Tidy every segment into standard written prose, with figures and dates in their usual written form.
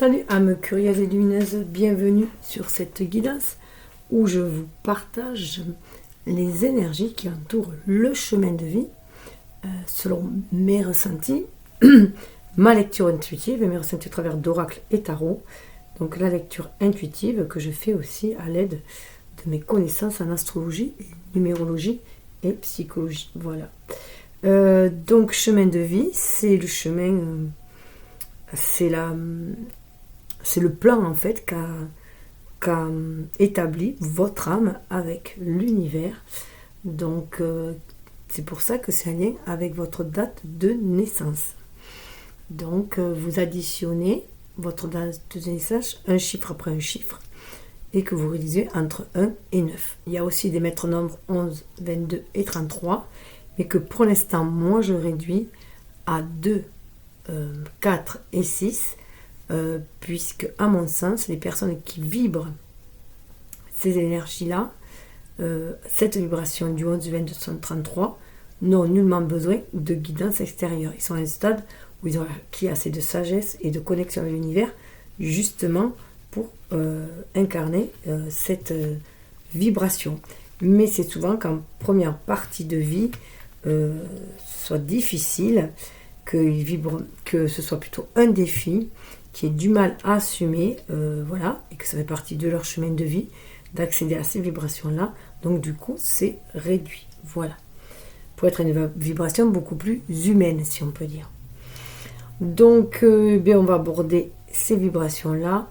Salut âmes curieuses et lumineuses, bienvenue sur cette guidance où je vous partage les énergies qui entourent le chemin de vie selon mes ressentis, ma lecture intuitive et mes ressentis au travers d'oracle et tarot. Donc la lecture intuitive que je fais aussi à l'aide de mes connaissances en astrologie, numérologie et psychologie. Voilà. Donc chemin de vie, c'est le chemin, c'est le plan en fait qu'a établi votre âme avec l'univers. Donc c'est pour ça que c'est un lien avec votre date de naissance. Donc vous additionnez votre date de naissance, un chiffre après un chiffre, et que vous réalisez entre 1 et 9. Il y a aussi des maîtres nombres 11, 22 et 33, mais que pour l'instant, moi je réduis à 2, 4 et 6, puisque à mon sens, les personnes qui vibrent ces énergies-là, cette vibration du 11, 22, 33, n'ont nullement besoin de guidance extérieure. Ils sont à un stade où ils ont acquis assez de sagesse et de connexion avec l'univers, justement pour incarner cette vibration. Mais c'est souvent qu'en première partie de vie, soit difficile, que ce soit plutôt un défi, qui ait du mal à assumer, voilà, et que ça fait partie de leur chemin de vie, d'accéder à ces vibrations-là. Donc du coup, c'est réduit. Voilà. Pour être une vibration beaucoup plus humaine, si on peut dire. Donc, bien, on va aborder ces vibrations-là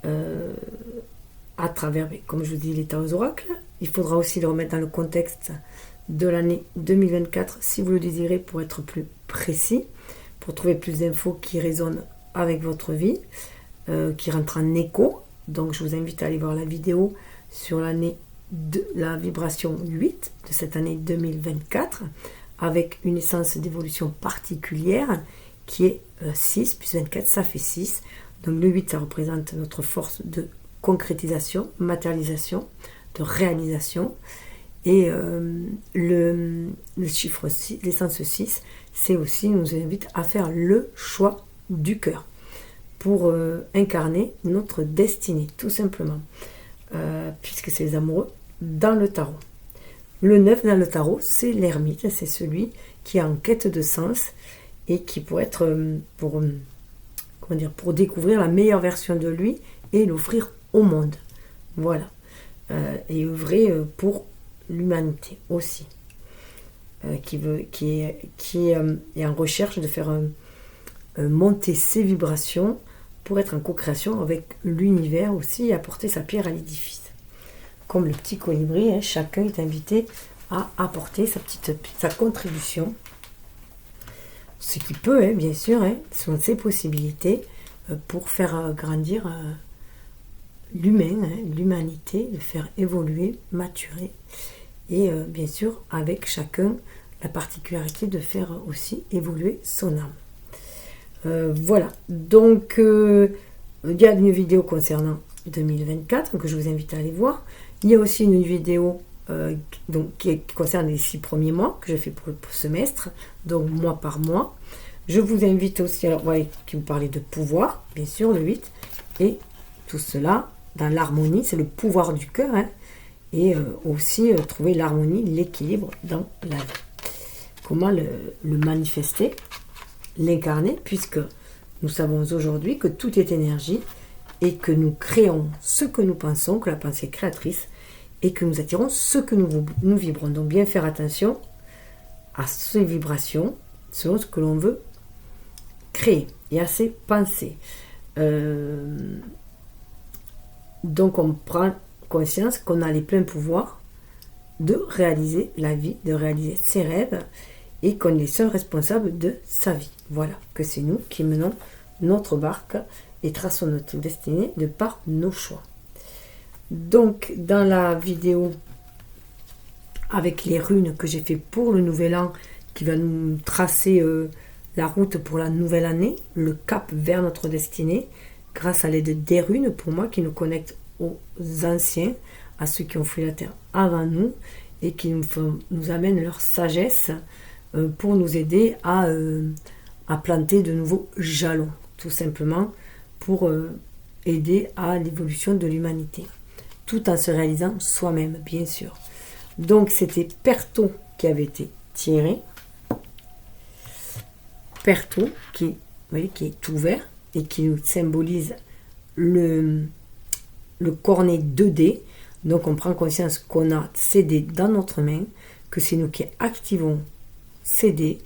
à travers, comme je vous dis, les tarots oracles. Il faudra aussi les remettre dans le contexte de l'année 2024, si vous le désirez, pour être plus précis, pour trouver plus d'infos qui résonnent avec votre vie, qui rentrent en écho. Donc, je vous invite à aller voir la vidéo sur l'année de la vibration 8 de cette année 2024, avec une essence d'évolution particulière qui est 6 plus 24, ça fait 6. Donc le 8, ça représente notre force de concrétisation, matérialisation, de réalisation. Et le chiffre 6, l'essence 6, c'est aussi, nous invite à faire le choix du cœur pour incarner notre destinée, tout simplement. Puisque c'est les amoureux dans le tarot. Le 9 dans le tarot, c'est l'ermite, c'est celui qui est en quête de sens et qui pourrait être pour découvrir la meilleure version de lui et l'offrir au monde. Voilà. Et œuvrer pour l'humanité aussi. Qui est en recherche de faire monter ses vibrations pour être en co-création avec l'univers aussi et apporter sa pierre à l'édifice. Comme le petit colibri, hein, chacun est invité à apporter sa contribution, ce qui peut, hein, bien sûr, hein, selon ses possibilités, pour faire grandir l'humain, hein, l'humanité, le faire évoluer, maturer, et bien sûr, avec chacun, la particularité de faire aussi évoluer son âme. Voilà, donc il y a une vidéo concernant 2024 que je vous invite à aller voir. Il y a aussi une vidéo qui concerne les 6 premiers mois que je fais pour le semestre, donc mois par mois. Je vous invite aussi, alors voilà, qui vous parlait de pouvoir, bien sûr, le 8, et tout cela dans l'harmonie, c'est le pouvoir du cœur, hein, et aussi trouver l'harmonie, l'équilibre dans la vie. Comment le manifester, l'incarner, puisque nous savons aujourd'hui que tout est énergie et que nous créons ce que nous pensons, que la pensée est créatrice, et que nous attirons ce que nous vibrons. Donc bien faire attention à ces vibrations selon ce que l'on veut créer et à ses pensées. Donc on prend conscience qu'on a les pleins pouvoirs de réaliser la vie, de réaliser ses rêves, et qu'on est seul responsable de sa vie. Voilà, que c'est nous qui menons notre barque et traçons notre destinée de par nos choix. Donc, dans la vidéo avec les runes que j'ai fait pour le nouvel an, qui va nous tracer la route pour la nouvelle année, le cap vers notre destinée, grâce à l'aide des runes, pour moi, qui nous connectent aux anciens, à ceux qui ont fui la terre avant nous, et qui nous amènent leur sagesse pour nous aider à planter de nouveaux jalons, tout simplement, pour aider à l'évolution de l'humanité, tout en se réalisant soi-même, bien sûr. Donc c'était Perto qui avait été tiré. Perto qui, vous voyez, qui est ouvert et qui nous symbolise le cornet 2D. Donc on prend conscience qu'on a ces dés dans notre main, que c'est nous qui activons ces dés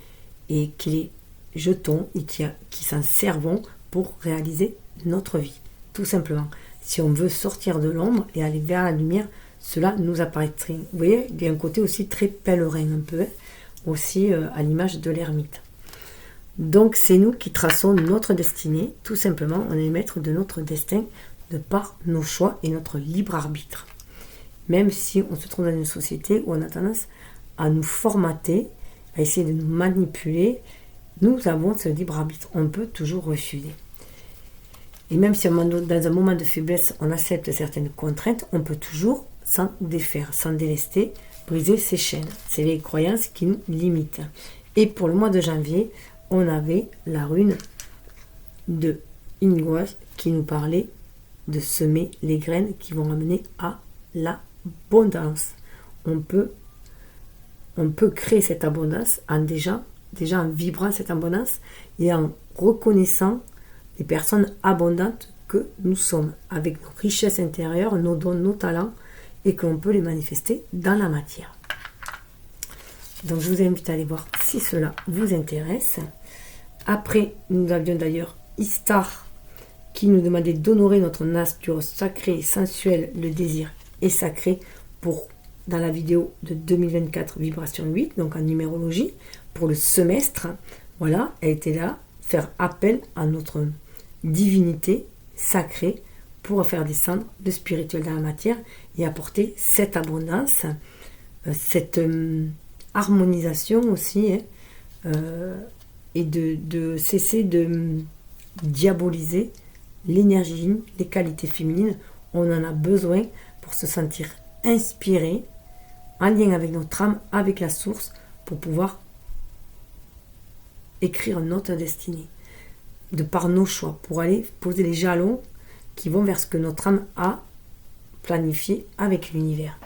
et qui les jetons et qui s'en servons pour réaliser notre vie. Tout simplement. Si on veut sortir de l'ombre et aller vers la lumière, cela nous apparaîtrait. Vous voyez, il y a un côté aussi très pèlerin, un peu, aussi à l'image de l'ermite. Donc c'est nous qui traçons notre destinée, tout simplement, on est maître de notre destin de par nos choix et notre libre arbitre. Même si on se trouve dans une société où on a tendance à nous formater, à essayer de nous manipuler, nous avons ce libre arbitre, on peut toujours refuser. Et même si dans un moment de faiblesse, on accepte certaines contraintes, on peut toujours s'en défaire, s'en délester, briser ses chaînes. C'est les croyances qui nous limitent. Et pour le mois de janvier, on avait la rune de Ingwas qui nous parlait de semer les graines qui vont amener à l'abondance. On peut créer cette abondance en déjà en vibrant cette abondance et en reconnaissant les personnes abondantes que nous sommes, avec nos richesses intérieures, nos dons, nos talents, et que l'on peut les manifester dans la matière. Donc je vous invite à aller voir si cela vous intéresse. Après, nous avions d'ailleurs Istar qui nous demandait d'honorer notre nature sacrée, sensuelle, le désir est sacré pour, dans la vidéo de 2024, vibration 8, donc en numérologie, pour le semestre. Voilà, elle était là, faire appel à notre divinité sacrée pour faire descendre le spirituel dans la matière et apporter cette abondance, cette harmonisation aussi, et de cesser de diaboliser l'énergie, les qualités féminines. On en a besoin pour se sentir inspiré, en lien avec notre âme, avec la source, pour pouvoir écrire notre destinée, de par nos choix, pour aller poser les jalons qui vont vers ce que notre âme a planifié avec l'univers.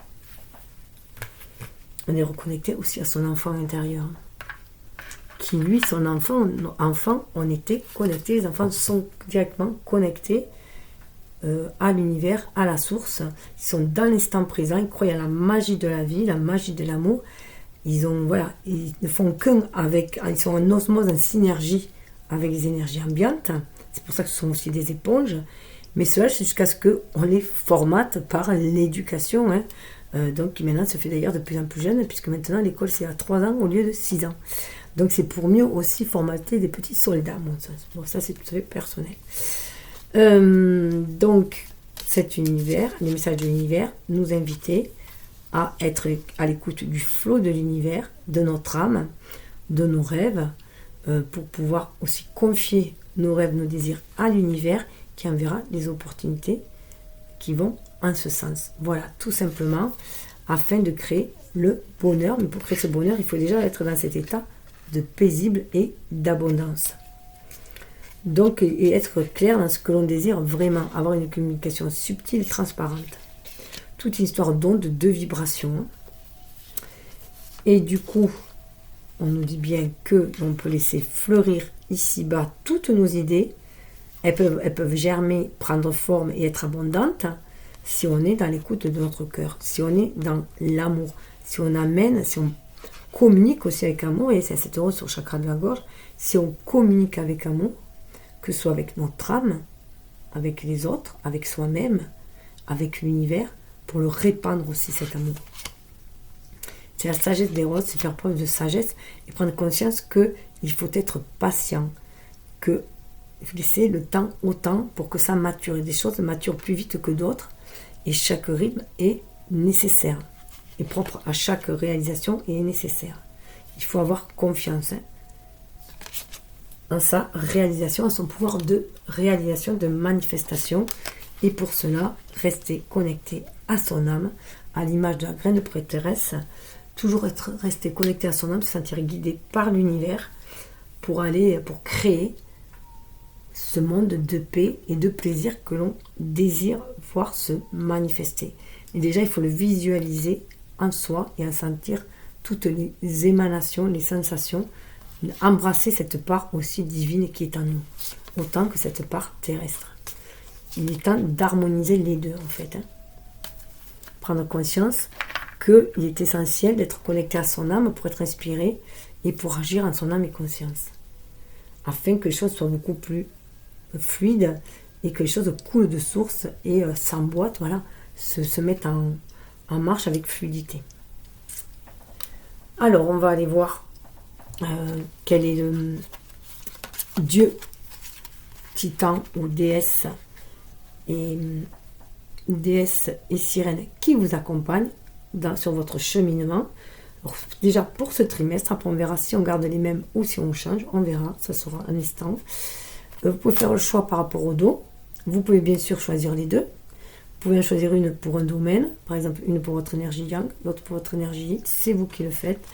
On est reconnecté aussi à son enfant intérieur, qui lui, son enfant, on était connectés, les enfants sont directement connectés à l'univers, à la source. Ils sont dans l'instant présent, ils croient à la magie de la vie, la magie de l'amour. Ils ne font qu'un avec, ils sont en osmose, en synergie avec les énergies ambiantes. C'est pour ça que ce sont aussi des éponges. Mais cela, c'est jusqu'à ce qu'on les formate par l'éducation. Donc, qui maintenant se fait d'ailleurs de plus en plus jeune, puisque maintenant l'école c'est à 3 ans au lieu de 6 ans. Donc, c'est pour mieux aussi formater des petits soldats. Bon, ça, c'est tout à fait personnel. Donc, cet univers, les messages de l'univers, nous inviter à être à l'écoute du flot de l'univers, de notre âme, de nos rêves, pour pouvoir aussi confier nos rêves, nos désirs à l'univers qui enverra les opportunités qui vont en ce sens. Voilà, tout simplement, afin de créer le bonheur. Mais pour créer ce bonheur, il faut déjà être dans cet état de paisible et d'abondance. Donc, et être clair dans ce que l'on désire vraiment, avoir une communication subtile et transparente. Toute une histoire d'onde, de vibrations. Et du coup, on nous dit bien que l'on peut laisser fleurir ici-bas toutes nos idées. Elles peuvent germer, prendre forme et être abondantes si on est dans l'écoute de notre cœur, si on est dans l'amour, si on amène, si on communique aussi avec amour, et c'est à 7 € sur le chakra de la gorge, si on communique avec amour, que ce soit avec notre âme, avec les autres, avec soi-même, avec l'univers, pour le répandre aussi cet amour. C'est la sagesse des roses, c'est faire preuve de sagesse et prendre conscience qu'il faut être patient, qu'il faut laisser le temps au temps pour que ça mature. Et des choses maturent plus vite que d'autres et chaque rythme est nécessaire, est propre à chaque réalisation et est nécessaire. Il faut avoir confiance en sa réalisation, en son pouvoir de réalisation, de manifestation. Et pour cela, rester connecté à son âme, à l'image de la graine de prêtresse, toujours rester connecté à son âme, se sentir guidé par l'univers pour créer ce monde de paix et de plaisir que l'on désire voir se manifester. Et déjà, il faut le visualiser en soi et en sentir toutes les émanations, les sensations, embrasser cette part aussi divine qui est en nous, autant que cette part terrestre. Il est temps d'harmoniser les deux en fait. Prendre conscience qu'il est essentiel d'être connecté à son âme pour être inspiré et pour agir en son âme et conscience, afin que les choses soient beaucoup plus fluides et que les choses coulent de source et s'emboîtent, voilà, se mettent en marche avec fluidité. Alors, on va aller voir quel est le dieu, titan ou déesse et sirène qui vous accompagne sur votre cheminement. Alors, déjà pour ce trimestre, après on verra si on garde les mêmes ou si on change, on verra, ça sera un instant. Vous pouvez faire le choix par rapport au dos. Vous pouvez bien sûr choisir les deux. Vous pouvez en choisir une pour un domaine, par exemple une pour votre énergie yang, l'autre pour votre énergie yin. C'est vous qui le faites,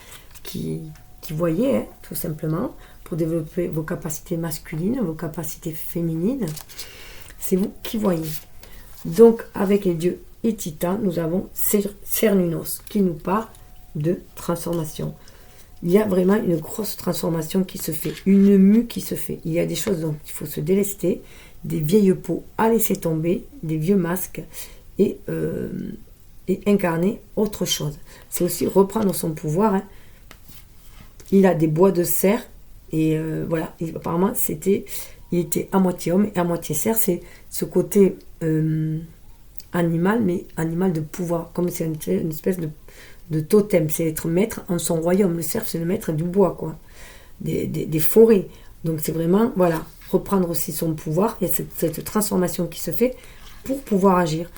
qui voyez, hein, tout simplement, pour développer vos capacités masculines, vos capacités féminines. C'est vous qui voyez. Donc, avec les dieux et titans, nous avons Cernunnos qui nous parle de transformation. Il y a vraiment une grosse transformation qui se fait, une mue qui se fait. Il y a des choses dont il faut se délester, des vieilles peaux à laisser tomber, des vieux masques et incarner autre chose. C'est aussi reprendre son pouvoir. Hein. Il a des bois de cerf et voilà. Et apparemment, il était à moitié homme et à moitié cerf. C'est ce côté animal, mais animal de pouvoir, comme c'est une espèce de totem, c'est être maître en son royaume. Le cerf, c'est le maître du bois, quoi, des forêts. Donc c'est vraiment, voilà, reprendre aussi son pouvoir. Il y a cette transformation qui se fait pour pouvoir agir.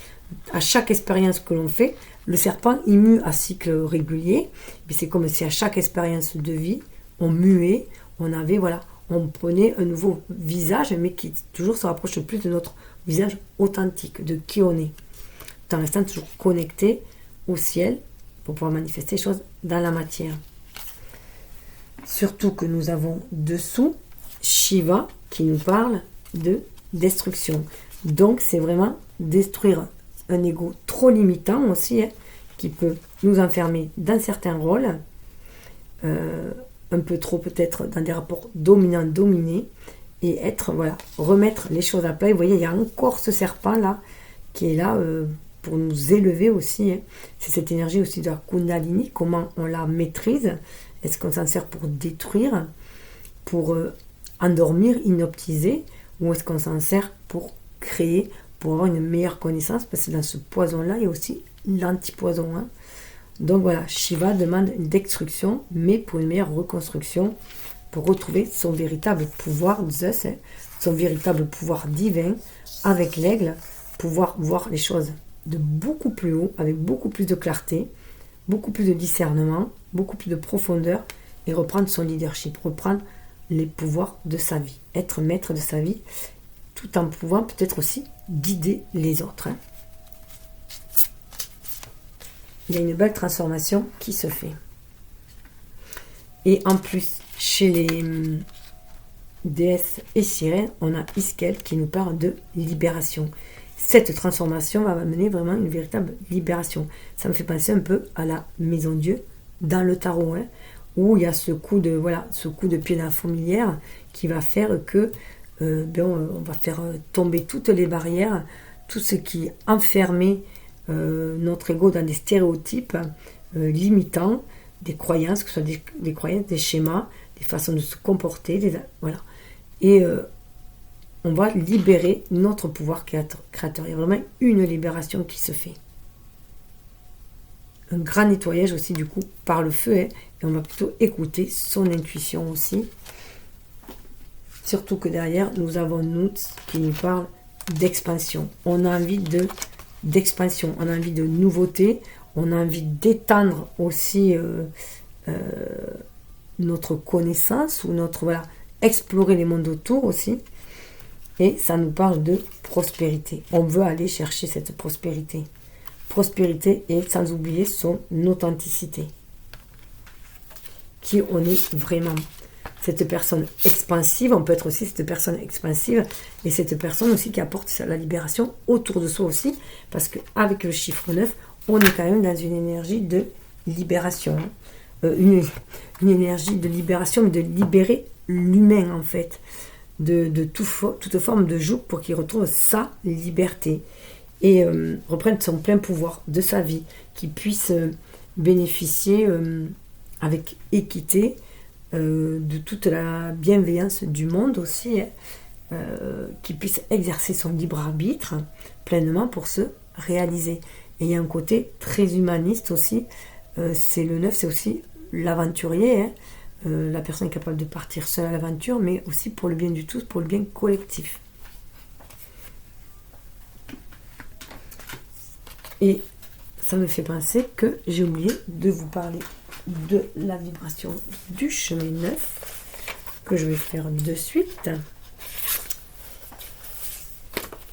À chaque expérience que l'on fait, le serpent, il mue à cycle régulier. C'est comme si à chaque expérience de vie, on muait, on prenait un nouveau visage, mais qui toujours se rapproche le plus de notre visage authentique, de qui on est, en restant toujours connecté au ciel pour pouvoir manifester les choses dans la matière. Surtout que nous avons dessous Shiva qui nous parle de destruction. Donc c'est vraiment détruire un ego trop limitant aussi, hein, qui peut nous enfermer dans certains rôles, un peu trop peut-être dans des rapports dominants-dominés, et remettre les choses à plat. Et vous voyez, il y a encore ce serpent là qui est là pour nous élever aussi. Hein. C'est cette énergie aussi de la Kundalini, comment on la maîtrise. Est-ce qu'on s'en sert pour détruire, pour endormir, inoptiser, ou est-ce qu'on s'en sert pour créer, pour avoir une meilleure connaissance, parce que dans ce poison-là, il y a aussi l'antipoison. Hein. Donc voilà, Shiva demande une destruction, mais pour une meilleure reconstruction, pour retrouver son véritable pouvoir, Zeus, hein, son véritable pouvoir divin, avec l'aigle, pouvoir voir les choses de beaucoup plus haut, avec beaucoup plus de clarté, beaucoup plus de discernement, beaucoup plus de profondeur, et reprendre son leadership, reprendre les pouvoirs de sa vie, être maître de sa vie, tout en pouvant peut-être aussi guider les autres. Hein. Il y a une belle transformation qui se fait. Et en plus, chez les déesses et sirènes, on a Iskel qui nous parle de libération. Cette transformation va amener vraiment une véritable libération. Ça me fait penser un peu à la Maison Dieu dans le tarot, hein, où il y a ce coup de pied dans la fourmilière qui va faire que on va faire tomber toutes les barrières, tout ce qui enfermait notre ego dans des stéréotypes limitants, des croyances, que ce soit des croyances, des schémas, des façons de se comporter, voilà. Et on va libérer notre pouvoir créateur. Il y a vraiment une libération qui se fait. Un grand nettoyage aussi du coup par le feu, hein, et on va plutôt écouter son intuition aussi. Surtout que derrière, nous avons Nuts qui nous parle d'expansion. On a envie d'expansion, on a envie de nouveauté, on a envie d'étendre aussi notre connaissance, ou explorer les mondes autour aussi. Et ça nous parle de prospérité. On veut aller chercher cette prospérité. Prospérité et sans oublier son authenticité. Qui on est vraiment. cette personne expansive, on peut être aussi cette personne expansive, et cette personne aussi qui apporte la libération autour de soi aussi, parce qu'avec le chiffre 9, on est quand même dans une énergie de libération, une énergie de libération, mais de libérer l'humain en fait, de toute forme de joug pour qu'il retrouve sa liberté, et reprenne son plein pouvoir de sa vie, qu'il puisse bénéficier avec équité de toute la bienveillance du monde aussi, hein, qu'il puisse exercer son libre arbitre pleinement pour se réaliser. Et il y a un côté très humaniste aussi, c'est le 9, c'est aussi l'aventurier, hein, la personne est capable de partir seule à l'aventure, mais aussi pour le bien du tous, pour le bien collectif. Et ça me fait penser que j'ai oublié de vous parler de la vibration du chemin 9, que je vais faire de suite.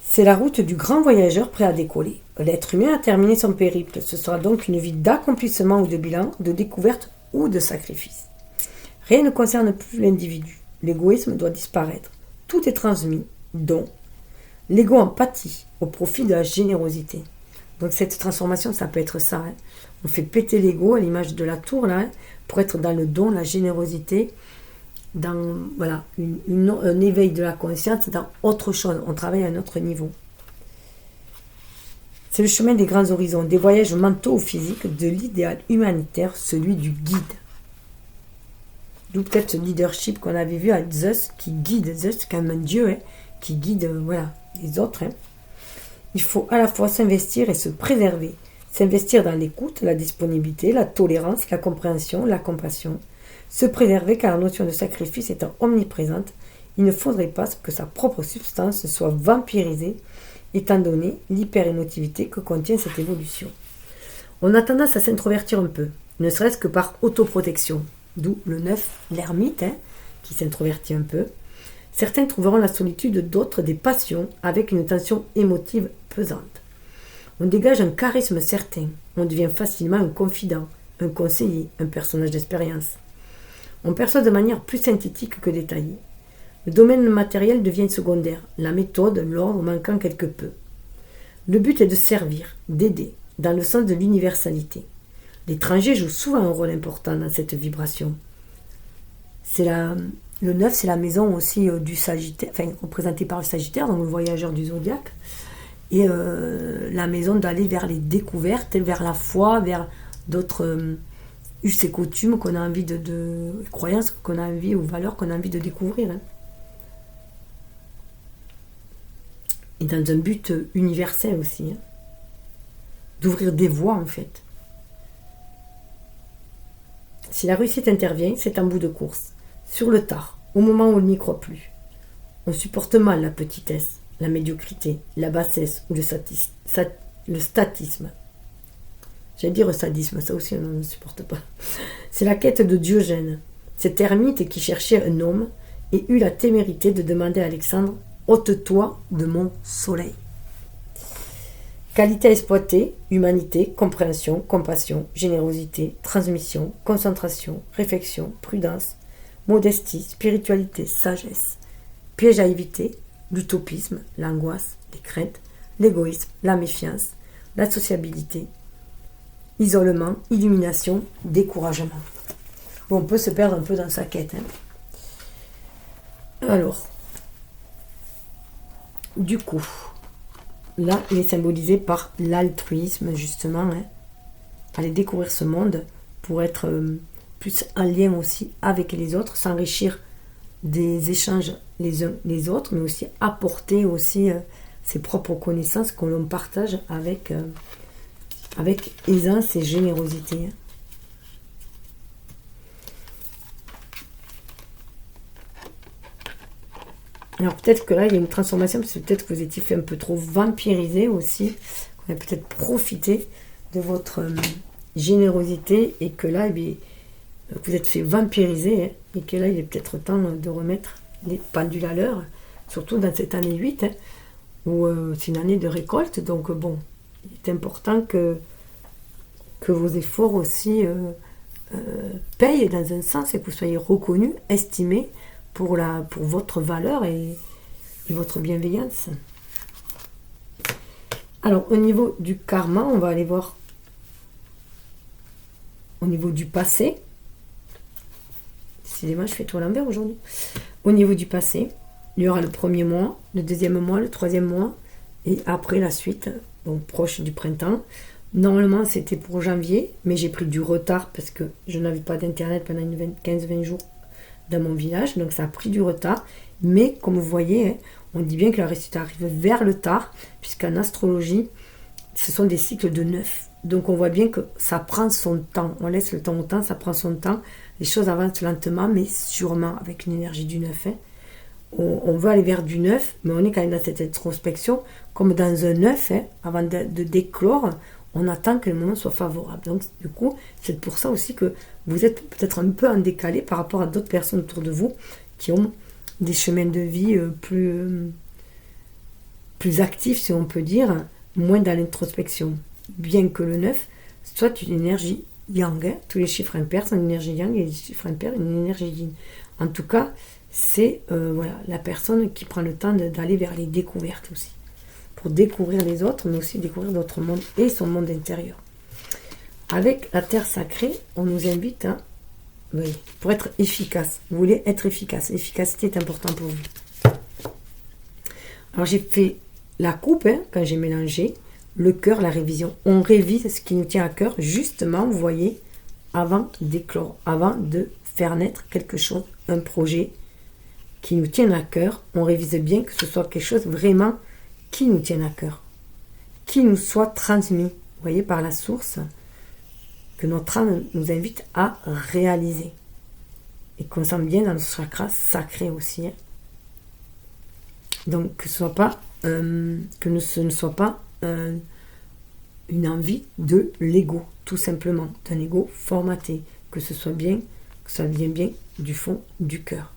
C'est la route du grand voyageur prêt à décoller. L'être humain a terminé son périple. Ce sera donc une vie d'accomplissement ou de bilan, de découverte ou de sacrifice. Rien ne concerne plus l'individu. L'égoïsme doit disparaître. Tout est transmis, dont l'ego en pâtit au profit de la générosité. Donc cette transformation, ça peut être ça. Hein. On fait péter l'ego à l'image de la tour, là, hein, pour être dans le don, la générosité, dans voilà, un éveil de la conscience, dans autre chose. On travaille à un autre niveau. C'est le chemin des grands horizons, des voyages mentaux ou physiques, de l'idéal humanitaire, celui du guide. D'où peut-être ce leadership qu'on avait vu à Zeus, qui guide. Zeus, c'est quand même un dieu, hein, qui guide les autres. Hein. Il faut à la fois s'investir et se préserver. S'investir dans l'écoute, la disponibilité, la tolérance, la compréhension, la compassion. Se préserver car la notion de sacrifice étant omniprésente, il ne faudrait pas que sa propre substance soit vampirisée, étant donné l'hyper-émotivité que contient cette évolution. On a tendance à s'introvertir un peu, ne serait-ce que par autoprotection, d'où le 9, l'ermite, hein, qui s'introvertit un peu. Certains trouveront la solitude, d'autres des passions, avec une tension émotive pesante. On dégage un charisme certain, on devient facilement un confident, un conseiller, un personnage d'expérience. On perçoit de manière plus synthétique que détaillée. Le domaine matériel devient secondaire, la méthode, l'ordre manquant quelque peu. Le but est de servir, d'aider, dans le sens de l'universalité. L'étranger joue souvent un rôle important dans cette vibration. Le 9, c'est la maison aussi du Sagittaire, enfin représentée par le Sagittaire, donc le voyageur du zodiaque, et la maison d'aller vers les découvertes, vers la foi, vers d'autres us et coutumes qu'on a envie de croyances qu'on a envie, ou valeurs qu'on a envie de découvrir. Hein. Et dans un but universel aussi, hein, d'ouvrir des voies en fait. Si la réussite intervient, c'est en bout de course, sur le tard, au moment où on n'y croit plus. On supporte mal la petitesse, la médiocrité, la bassesse ou le statisme. J'allais dire le sadisme, ça aussi on ne supporte pas. C'est la quête de Diogène, cet ermite qui cherchait un homme et eut la témérité de demander à Alexandre « Ôte-toi de mon soleil ». Qualité à exploiter, humanité, compréhension, compassion, générosité, transmission, concentration, réflexion, prudence, modestie, spiritualité, sagesse. Piège à éviter, l'utopisme, l'angoisse, les craintes, l'égoïsme, la méfiance, la sociabilité, isolement, illumination, découragement. Bon, on peut se perdre un peu dans sa quête. Hein. Alors, du coup, là, il est symbolisé par l'altruisme, justement. Hein. Aller découvrir ce monde pour être plus en lien aussi avec les autres, s'enrichir des échanges les uns les autres, mais aussi apporter aussi ses propres connaissances que l'on partage avec aisance et générosité. Alors peut-être que là, il y a une transformation, parce que peut-être que vous étiez fait un peu trop vampiriser aussi, qu'on a peut-être profité de votre générosité, et que là, eh bien, vous êtes fait vampiriser, hein, et que là, il est peut-être temps de remettre les pendules à l'heure, surtout dans cette année 8, hein, où c'est une année de récolte, donc bon, il est important que vos efforts aussi paye dans un sens et que vous soyez reconnu, estimé pour votre valeur et votre bienveillance. Alors, au niveau du karma, on va aller voir au niveau du passé. Décidément, je fais tout à l'envers aujourd'hui. Au niveau du passé, il y aura le premier mois, le deuxième mois, le troisième mois, et après la suite, donc proche du printemps. Normalement, c'était pour janvier, mais j'ai pris du retard parce que je n'avais pas d'internet pendant 15-20 jours dans mon village, donc ça a pris du retard. Mais comme vous voyez, hein, on dit bien que la réussite arrive vers le tard, puisqu'en astrologie, ce sont des cycles de 9. Donc on voit bien que ça prend son temps. On laisse le temps au temps, ça prend son temps. Les choses avancent lentement, mais sûrement avec une énergie du 9. Hein. On veut aller vers du 9, mais on est quand même dans cette introspection, comme dans un 9, hein, avant de déclore, on attend que le moment soit favorable. Donc du coup, c'est pour ça aussi que vous êtes peut-être un peu en décalé par rapport à d'autres personnes autour de vous qui ont des chemins de vie plus actifs, si on peut dire, moins dans l'introspection. Bien que le 9 soit une énergie yang, hein. Tous les chiffres impairs sont une énergie yang et les chiffres impairs une énergie yin. En tout cas, c'est la personne qui prend le temps d'aller vers les découvertes aussi. Pour découvrir les autres, mais aussi découvrir d'autres mondes et son monde intérieur. Avec la terre sacrée, on nous invite pour être efficace. Vous voulez être efficace. L'efficacité est importante pour vous. Alors j'ai fait la coupe, hein, quand j'ai mélangé le cœur, la révision. On révise ce qui nous tient à cœur, justement, vous voyez, avant d'éclore, avant de faire naître quelque chose, un projet qui nous tient à cœur. On révise bien que ce soit quelque chose vraiment qui nous tienne à cœur, qui nous soit transmis, vous voyez, par la source, que notre âme nous invite à réaliser. Et qu'on sent bien dans le chakra sacré aussi. Hein. Donc que ce ne soit pas une envie de l'ego, tout simplement, d'un ego formaté, que ce soit bien, que ça vienne bien du fond du cœur.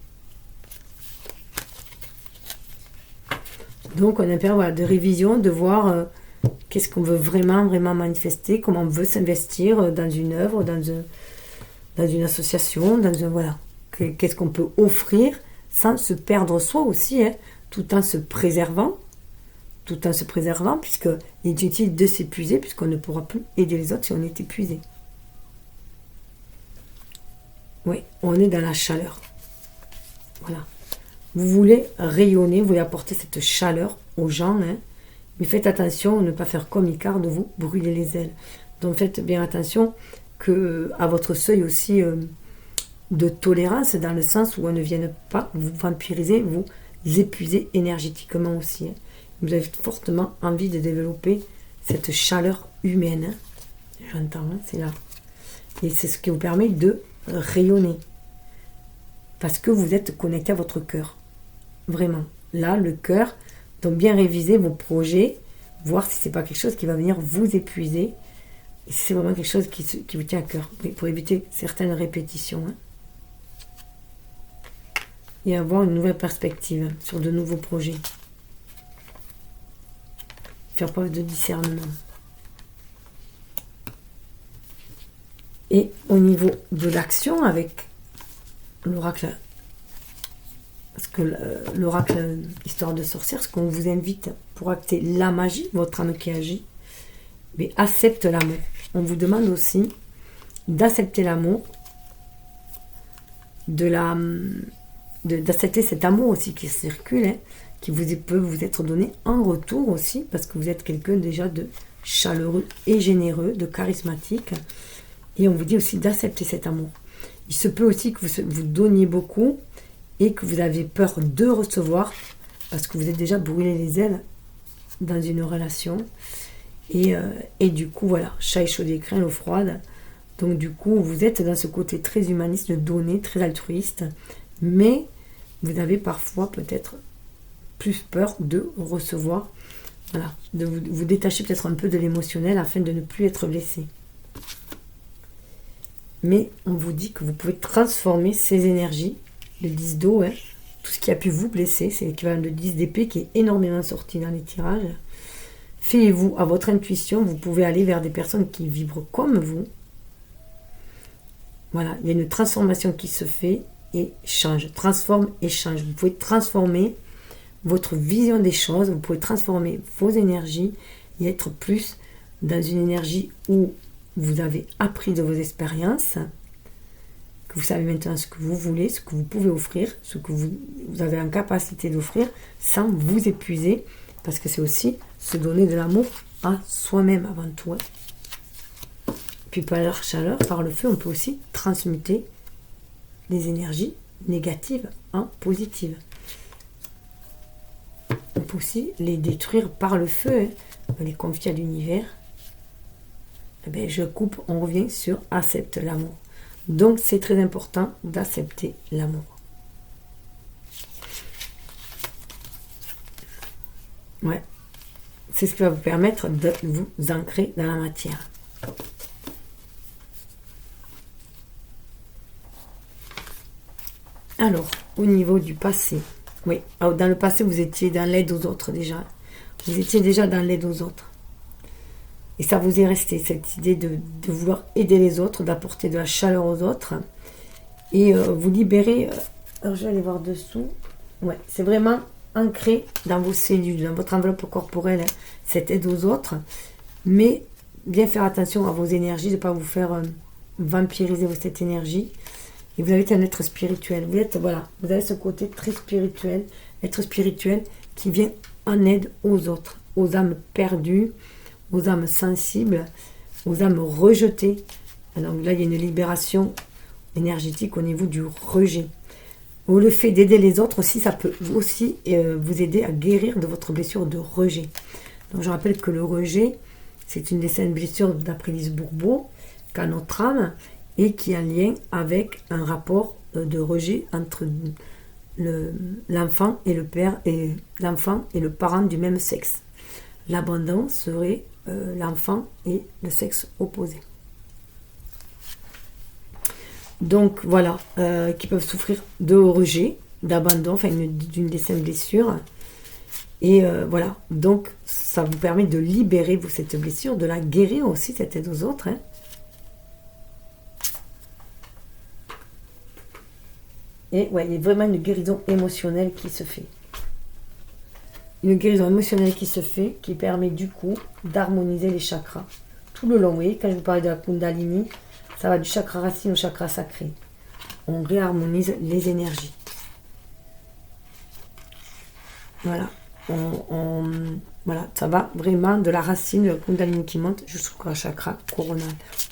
Donc on a peur de révision, de voir qu'est-ce qu'on veut vraiment manifester, comment on veut s'investir dans une œuvre, dans une association, qu'est-ce qu'on peut offrir sans se perdre soi aussi, hein, tout en se préservant, puisqu'il est inutile de s'épuiser, puisqu'on ne pourra plus aider les autres si on est épuisé. Oui, on est dans la chaleur. Voilà. Vous voulez rayonner, vous voulez apporter cette chaleur aux gens, hein, mais faites attention à ne pas faire comme Icare, de vous brûler les ailes. Donc faites bien attention à votre seuil aussi de tolérance, dans le sens où on ne vienne pas vous vampiriser, vous épuiser énergétiquement aussi. Hein. Vous avez fortement envie de développer cette chaleur humaine. Hein. J'entends, hein, c'est là. Et c'est ce qui vous permet de rayonner. Parce que vous êtes connecté à votre cœur. Vraiment. Là, le cœur, donc bien réviser vos projets, voir si c'est pas quelque chose qui va venir vous épuiser, et si c'est vraiment quelque chose qui vous tient à cœur, pour éviter certaines répétitions. Hein. Et avoir une nouvelle perspective sur de nouveaux projets. Faire preuve de discernement. Et au niveau de l'action, avec l'oracle, parce que l'oracle Histoire de sorcière, ce qu'on vous invite pour acter la magie, votre âme qui agit, mais accepte l'amour. On vous demande aussi d'accepter l'amour, d'accepter cet amour aussi qui circule, hein, qui peut vous être donné en retour aussi, parce que vous êtes quelqu'un déjà de chaleureux et généreux, de charismatique, et on vous dit aussi d'accepter cet amour. Il se peut aussi que vous donniez beaucoup et que vous avez peur de recevoir, parce que vous êtes déjà brûlé les ailes dans une relation, et du coup voilà, chat échaudé craint l'eau froide. Donc du coup vous êtes dans ce côté très humaniste de donner, très altruiste, mais vous avez parfois peut-être plus peur de recevoir, voilà, de vous détacher peut-être un peu de l'émotionnel afin de ne plus être blessé. Mais on vous dit que vous pouvez transformer ces énergies, le 10 d'eau, hein, tout ce qui a pu vous blesser, c'est l'équivalent de 10 d'épée qui est énormément sorti dans les tirages. Fiez-vous à votre intuition, vous pouvez aller vers des personnes qui vibrent comme vous. Voilà, il y a une transformation qui se fait et change. Transforme et change. Vous pouvez transformer votre vision des choses, vous pouvez transformer vos énergies et être plus dans une énergie où vous avez appris de vos expériences, que vous savez maintenant ce que vous voulez, ce que vous pouvez offrir, ce que vous avez en capacité d'offrir sans vous épuiser, parce que c'est aussi se donner de l'amour à soi-même avant tout. Puis par la chaleur, par le feu, on peut aussi transmuter les énergies négatives en positives. On peut aussi les détruire par le feu, les confier à l'univers. Eh bien, je coupe, on revient sur accepte l'amour. Donc c'est très important d'accepter l'amour. Ouais. C'est ce qui va vous permettre de vous ancrer dans la matière. Alors, au niveau du passé, oui, dans le passé, vous étiez dans l'aide aux autres déjà. Vous étiez déjà dans l'aide aux autres. Et ça vous est resté, cette idée de vouloir aider les autres, d'apporter de la chaleur aux autres. Et vous libérer. Alors, je vais aller voir dessous. Ouais, c'est vraiment ancré dans vos cellules, dans votre enveloppe corporelle, cette aide aux autres. Mais bien faire attention à vos énergies, de ne pas vous faire vampiriser cette énergie. Et vous avez un être spirituel. Vous avez ce côté très spirituel, être spirituel qui vient en aide aux autres, aux âmes perdues, aux âmes sensibles, aux âmes rejetées. Donc là, il y a une libération énergétique au niveau du rejet. Ou le fait d'aider les autres aussi, ça peut aussi vous aider à guérir de votre blessure de rejet. Donc je rappelle que le rejet, c'est une des 5 blessures d'après Lise Bourbeau, qu'a notre âme, et qui a un lien avec un rapport de rejet entre l'enfant et le père, et l'enfant et le parent du même sexe. L'abandon serait l'enfant et le sexe opposé. Donc voilà, qui peuvent souffrir de rejet, d'abandon, enfin d'une des 5 blessures. Et voilà, donc ça vous permet de libérer cette blessure, de la guérir aussi, cette aide aux autres. Et ouais, il y a vraiment une guérison émotionnelle qui se fait. Une guérison émotionnelle qui se fait, qui permet du coup d'harmoniser les chakras. Tout le long, vous voyez, quand je vous parlais de la Kundalini, ça va du chakra racine au chakra sacré. On réharmonise les énergies. Voilà. Voilà, ça va vraiment de la racine, le Kundalini qui monte jusqu'au chakra coronal.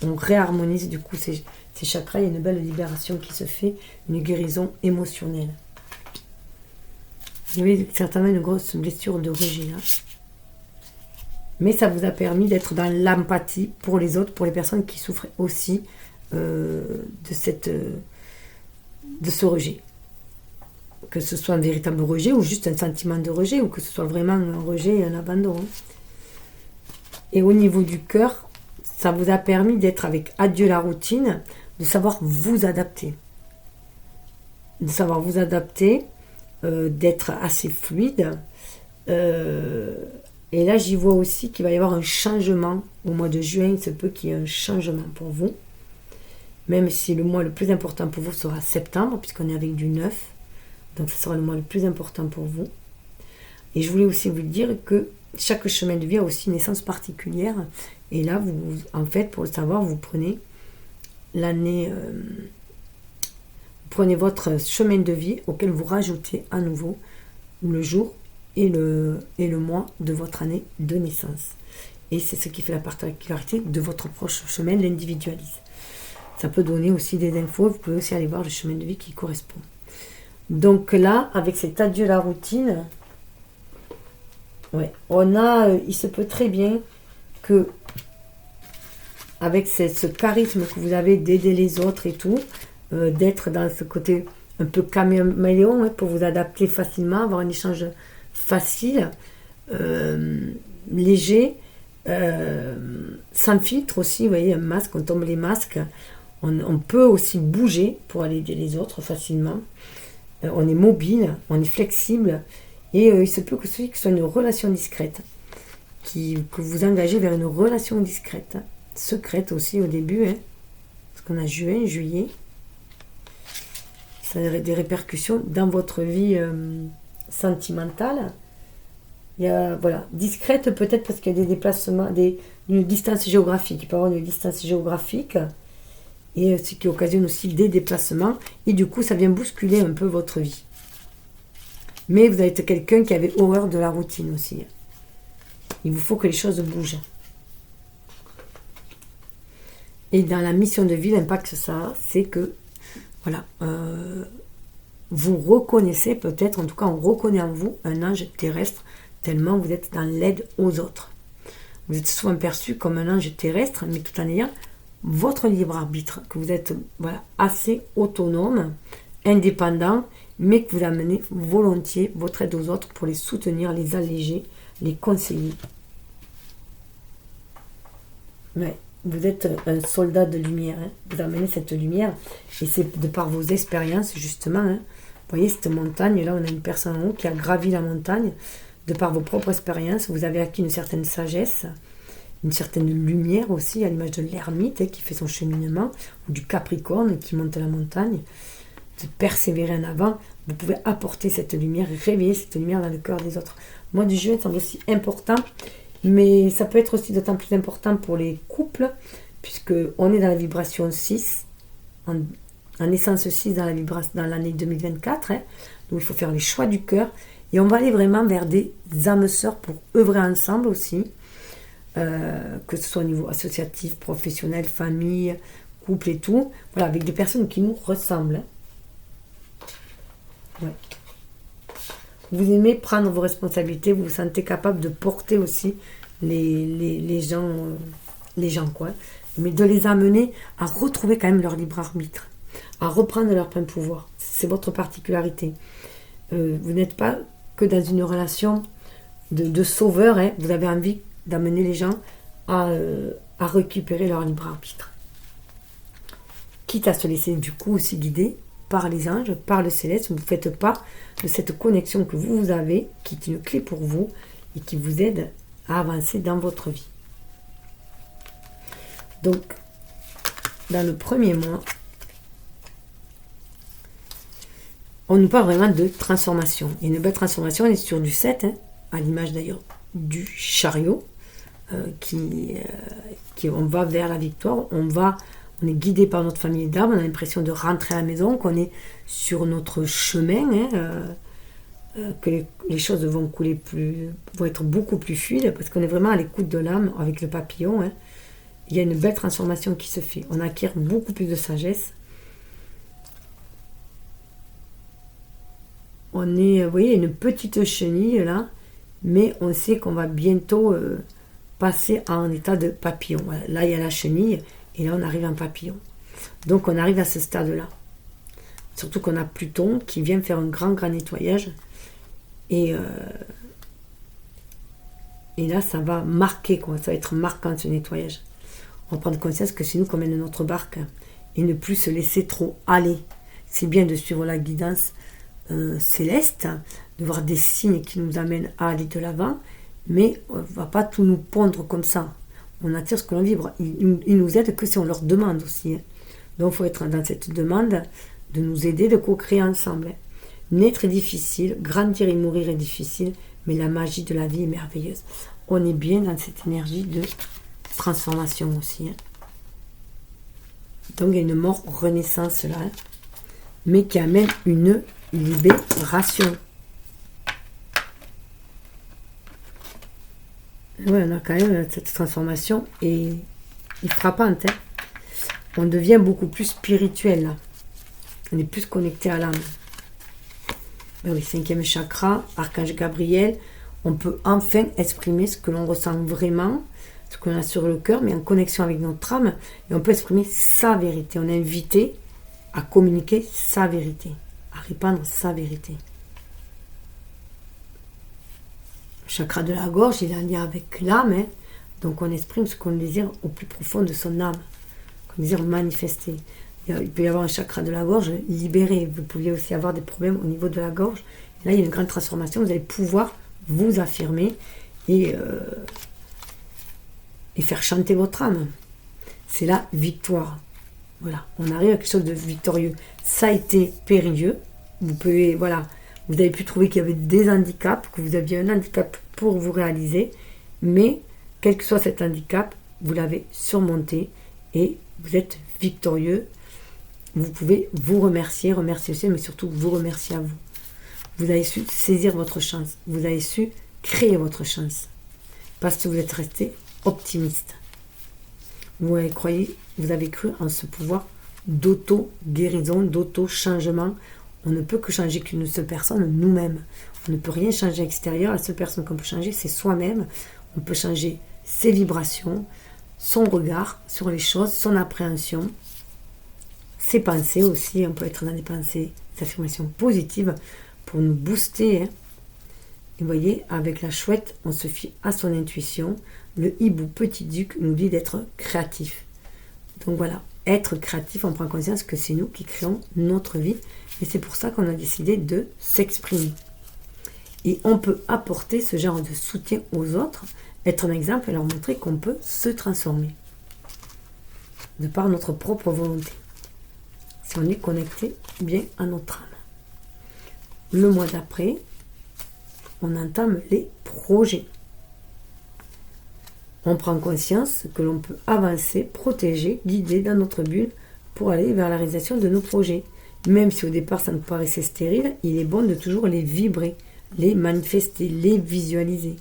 On réharmonise du coup ces chakras, il y a une belle libération qui se fait, une guérison émotionnelle. Il y avait certainement une grosse blessure de rejet là. Mais ça vous a permis d'être dans l'empathie pour les autres, pour les personnes qui souffrent aussi de ce rejet. Que ce soit un véritable rejet ou juste un sentiment de rejet, ou que ce soit vraiment un rejet et un abandon. Et au niveau du cœur, ça vous a permis d'être avec adieu la routine, de savoir vous adapter. De savoir vous adapter, d'être assez fluide. Et là, j'y vois aussi qu'il va y avoir un changement. Au mois de juin, il se peut qu'il y ait un changement pour vous. Même si le mois le plus important pour vous sera septembre, puisqu'on est avec du 9. Donc, ce sera le mois le plus important pour vous. Et je voulais aussi vous dire que chaque chemin de vie a aussi une essence particulière. Et là, en fait, pour le savoir, vous prenez l'année... vous prenez votre chemin de vie auquel vous rajoutez à nouveau le jour et le mois de votre année de naissance. Et c'est ce qui fait la particularité de votre proche chemin, l'individualise. Ça peut donner aussi des infos. Vous pouvez aussi aller voir le chemin de vie qui correspond. Donc là, avec cet adieu la routine, ouais, il se peut très bien que avec ce charisme que vous avez d'aider les autres et tout, d'être dans ce côté un peu caméléon, pour vous adapter facilement, avoir un échange facile, léger, sans filtre aussi, vous voyez, un masque, on tombe les masques, on peut aussi bouger pour aller aider les autres facilement. On est mobile, on est flexible, et il se peut que ce soit une relation discrète, que vous engagez vers une relation discrète, secrète aussi au début, parce qu'on a juin, juillet. Ça a des répercussions dans votre vie sentimentale. Il y a, voilà, discrète peut-être parce qu'il y a des déplacements, une distance géographique. Il peut y avoir une distance géographique et ce qui occasionne aussi des déplacements. Et du coup, ça vient bousculer un peu votre vie. Mais vous êtes quelqu'un qui avait horreur de la routine aussi. Il vous faut que les choses bougent. Et dans la mission de vie, l'impact que ça a, c'est que, voilà, vous reconnaissez peut-être, en tout cas on reconnaît en vous un ange terrestre, tellement vous êtes dans l'aide aux autres. Vous êtes souvent perçu comme un ange terrestre, mais tout en ayant votre libre arbitre, que vous êtes voilà, assez autonome, indépendant, mais que vous amenez volontiers votre aide aux autres pour les soutenir, les alléger, les conseiller. Ouais, vous êtes un soldat de lumière, hein. Vous amenez cette lumière, et c'est de par vos expériences, justement. Hein. Vous voyez cette montagne, là on a une personne en haut qui a gravi la montagne. De par vos propres expériences, vous avez acquis une certaine sagesse, une certaine lumière aussi, à l'image de l'ermite qui fait son cheminement, ou du capricorne qui monte la montagne, de persévérer en avant. Vous pouvez apporter cette lumière, réveiller cette lumière dans le cœur des autres. Le mois de juillet semble aussi important, mais ça peut être aussi d'autant plus important pour les couples, puisqu'on est dans la vibration 6, en essence 6 dans l'année 2024, hein, donc il faut faire les choix du cœur. Et on va aller vraiment vers des âmes sœurs pour œuvrer ensemble aussi, que ce soit au niveau associatif, professionnel, famille, couple et tout. Voilà, avec des personnes qui nous ressemblent. Ouais. Vous aimez prendre vos responsabilités, vous vous sentez capable de porter aussi les gens, quoi. Mais de les amener à retrouver quand même leur libre arbitre, à reprendre leur plein pouvoir. C'est votre particularité. Vous n'êtes pas que dans une relation de sauveur, hein. Vous avez envie d'amener les gens à récupérer leur libre arbitre. Quitte à se laisser du coup aussi guider par les anges, par le céleste. Vous ne faites pas de cette connexion que vous avez, qui est une clé pour vous et qui vous aide à avancer dans votre vie. Donc, dans le premier mois, on nous parle vraiment de transformation. Et une belle transformation, elle est sur du 7, hein, à l'image d'ailleurs du chariot, on va vers la victoire, on est guidé par notre famille d'âme, on a l'impression de rentrer à la maison, qu'on est sur notre chemin, hein, que les choses vont être beaucoup plus fluides, parce qu'on est vraiment à l'écoute de l'âme avec le papillon. Hein. Il y a une belle transformation qui se fait. On acquiert beaucoup plus de sagesse. On est, vous voyez, une petite chenille là, mais on sait qu'on va bientôt passer en état de papillon. Voilà. Là, il y a la chenille, et là, on arrive en papillon. Donc, on arrive à ce stade-là. Surtout qu'on a Pluton qui vient faire un grand nettoyage. Et là, ça va marquer, quoi. Ça va être marquant, ce nettoyage. On va prendre conscience que c'est nous qui mène notre barque, hein, et ne plus se laisser trop aller. C'est bien de suivre la guidance céleste, de voir des signes qui nous amènent à aller de l'avant, mais on ne va pas tout nous pondre comme ça. On attire ce que l'on vibre. Ils nous aident que si on leur demande aussi. Hein. Donc il faut être dans cette demande de nous aider, de co-créer ensemble. Hein. Naître est difficile, grandir et mourir est difficile, mais la magie de la vie est merveilleuse. On est bien dans cette énergie de transformation aussi. Hein. Donc il y a une mort renaissance là, hein, mais qui amène une libération. Ouais, on a quand même cette transformation et frappante. Hein. On devient beaucoup plus spirituel là. On est plus connecté à l'âme. Oui, 5e chakra, Archange Gabriel. On peut enfin exprimer ce que l'on ressent vraiment, ce qu'on a sur le cœur, mais en connexion avec notre âme. Et on peut exprimer sa vérité. On est invité à communiquer sa vérité, à répandre sa vérité. Le chakra de la gorge, il est en lien avec l'âme, hein. Donc on exprime ce qu'on désire au plus profond de son âme, qu'on désire manifester. Il peut y avoir un chakra de la gorge libéré, vous pouviez aussi avoir des problèmes au niveau de la gorge. Et là, il y a une grande transformation, vous allez pouvoir vous affirmer et faire chanter votre âme. C'est la victoire. Voilà, on arrive à quelque chose de victorieux. Ça a été périlleux. Vous pouvez, voilà, vous avez pu trouver qu'il y avait des handicaps, que vous aviez un handicap pour vous réaliser, mais quel que soit cet handicap, vous l'avez surmonté et vous êtes victorieux. Vous pouvez vous remercier aussi, mais surtout vous remercier à vous. Vous avez su saisir votre chance. Vous avez su créer votre chance. Parce que vous êtes resté optimiste. Vous avez cru en ce pouvoir d'auto-guérison, d'auto-changement. On ne peut que changer qu'une seule personne, nous-mêmes. On ne peut rien changer à l'extérieur. La seule personne qu'on peut changer, c'est soi-même. On peut changer ses vibrations, son regard sur les choses, son appréhension, ses pensées aussi. On peut être dans des pensées, des affirmations positives pour nous booster. Et vous voyez, avec la chouette, on se fie à son intuition. Le hibou petit duc nous dit d'être créatif. Donc voilà, être créatif, on prend conscience que c'est nous qui créons notre vie. Et c'est pour ça qu'on a décidé de s'exprimer. Et on peut apporter ce genre de soutien aux autres, être un exemple et leur montrer qu'on peut se transformer. De par notre propre volonté. Si on est connecté bien à notre âme. Le mois d'après, on entame les projets. On prend conscience que l'on peut avancer, protéger, guider dans notre bulle pour aller vers la réalisation de nos projets. Même si au départ ça nous paraissait stérile, il est bon de toujours les vibrer, les manifester, les visualiser.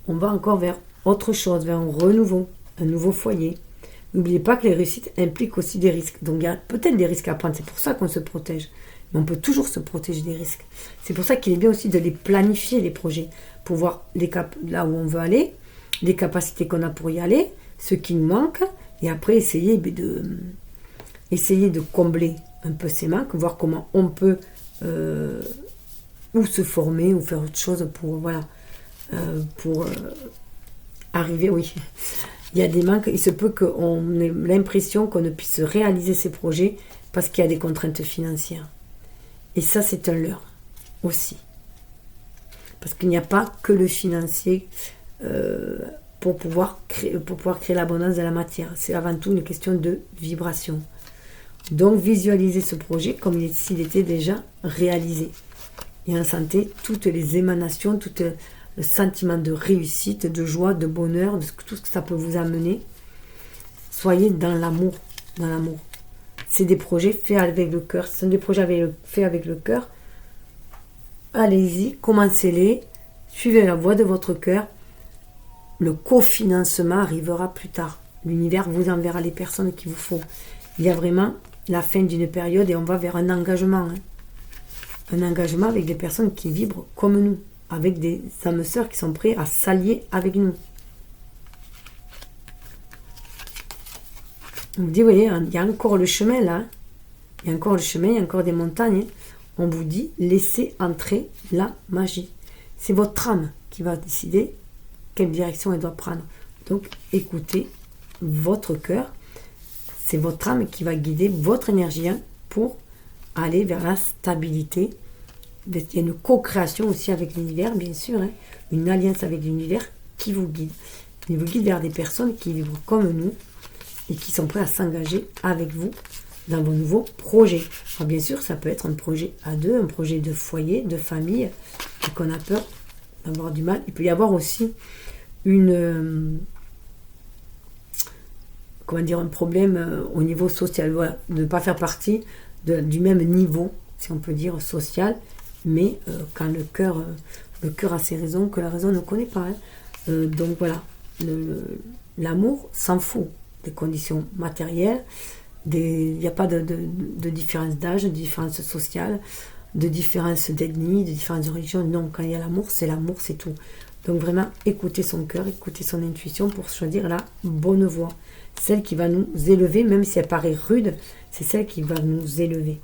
On va encore vers autre chose, vers un renouveau, un nouveau foyer. N'oubliez pas que les réussites impliquent aussi des risques. Donc il y a peut-être des risques à prendre, c'est pour ça qu'on se protège. Mais on peut toujours se protéger des risques. C'est pour ça qu'il est bien aussi de les planifier, les projets, pour voir là où on veut aller, les capacités qu'on a pour y aller, ce qui nous manque, et après essayer de combler un peu ces manques, voir comment on peut ou se former ou faire autre chose pour arriver, oui. Il y a des manques, il se peut qu'on ait l'impression qu'on ne puisse réaliser ces projets parce qu'il y a des contraintes financières. Et ça, c'est un leurre aussi. Parce qu'il n'y a pas que le financier pour pouvoir créer l'abondance de la matière. C'est avant tout une question de vibration. Donc, visualisez ce projet comme s'il était déjà réalisé. Et en santé, toutes les émanations, tout le sentiment de réussite, de joie, de bonheur, de tout ce que ça peut vous amener. Soyez dans l'amour. Dans l'amour. C'est des projets faits avec le cœur. Ce sont des projets faits avec le cœur. Allez-y, commencez-les. Suivez la voie de votre cœur. Le cofinancement arrivera plus tard. L'univers vous enverra les personnes qu'il vous faut. Il y a vraiment la fin d'une période et on va vers un engagement. Un engagement avec des personnes qui vibrent comme nous. Avec des âmes sœurs qui sont prêts à s'allier avec nous. On vous dit, vous voyez, il y a encore le chemin là. Il y a encore le chemin, il y a encore des montagnes. On vous dit, laissez entrer la magie. C'est votre âme qui va décider quelle direction elle doit prendre. Donc, écoutez votre cœur. C'est votre âme qui va guider votre énergie pour aller vers la stabilité. Il y a une co-création aussi avec l'univers, bien sûr. Une alliance avec l'univers qui vous guide. Il vous guide vers des personnes qui vivent comme nous et qui sont prêts à s'engager avec vous dans vos nouveaux projets. Alors bien sûr, ça peut être un projet à deux, un projet de foyer, de famille, et qu'on a peur d'avoir du mal. Il peut y avoir aussi un problème au niveau social, voilà, de ne pas faire partie du même niveau, si on peut dire, social, mais quand le cœur a ses raisons que la raison ne connaît pas. Donc voilà, l'amour s'en fout des conditions matérielles, il n'y a pas de différence d'âge, de différence sociale, de différence d'ethnie, de différence de religion. Non, quand il y a l'amour, c'est tout. Donc vraiment, écoutez son cœur, écoutez son intuition pour choisir la bonne voie. Celle qui va nous élever, même si elle paraît rude, c'est celle qui va nous élever.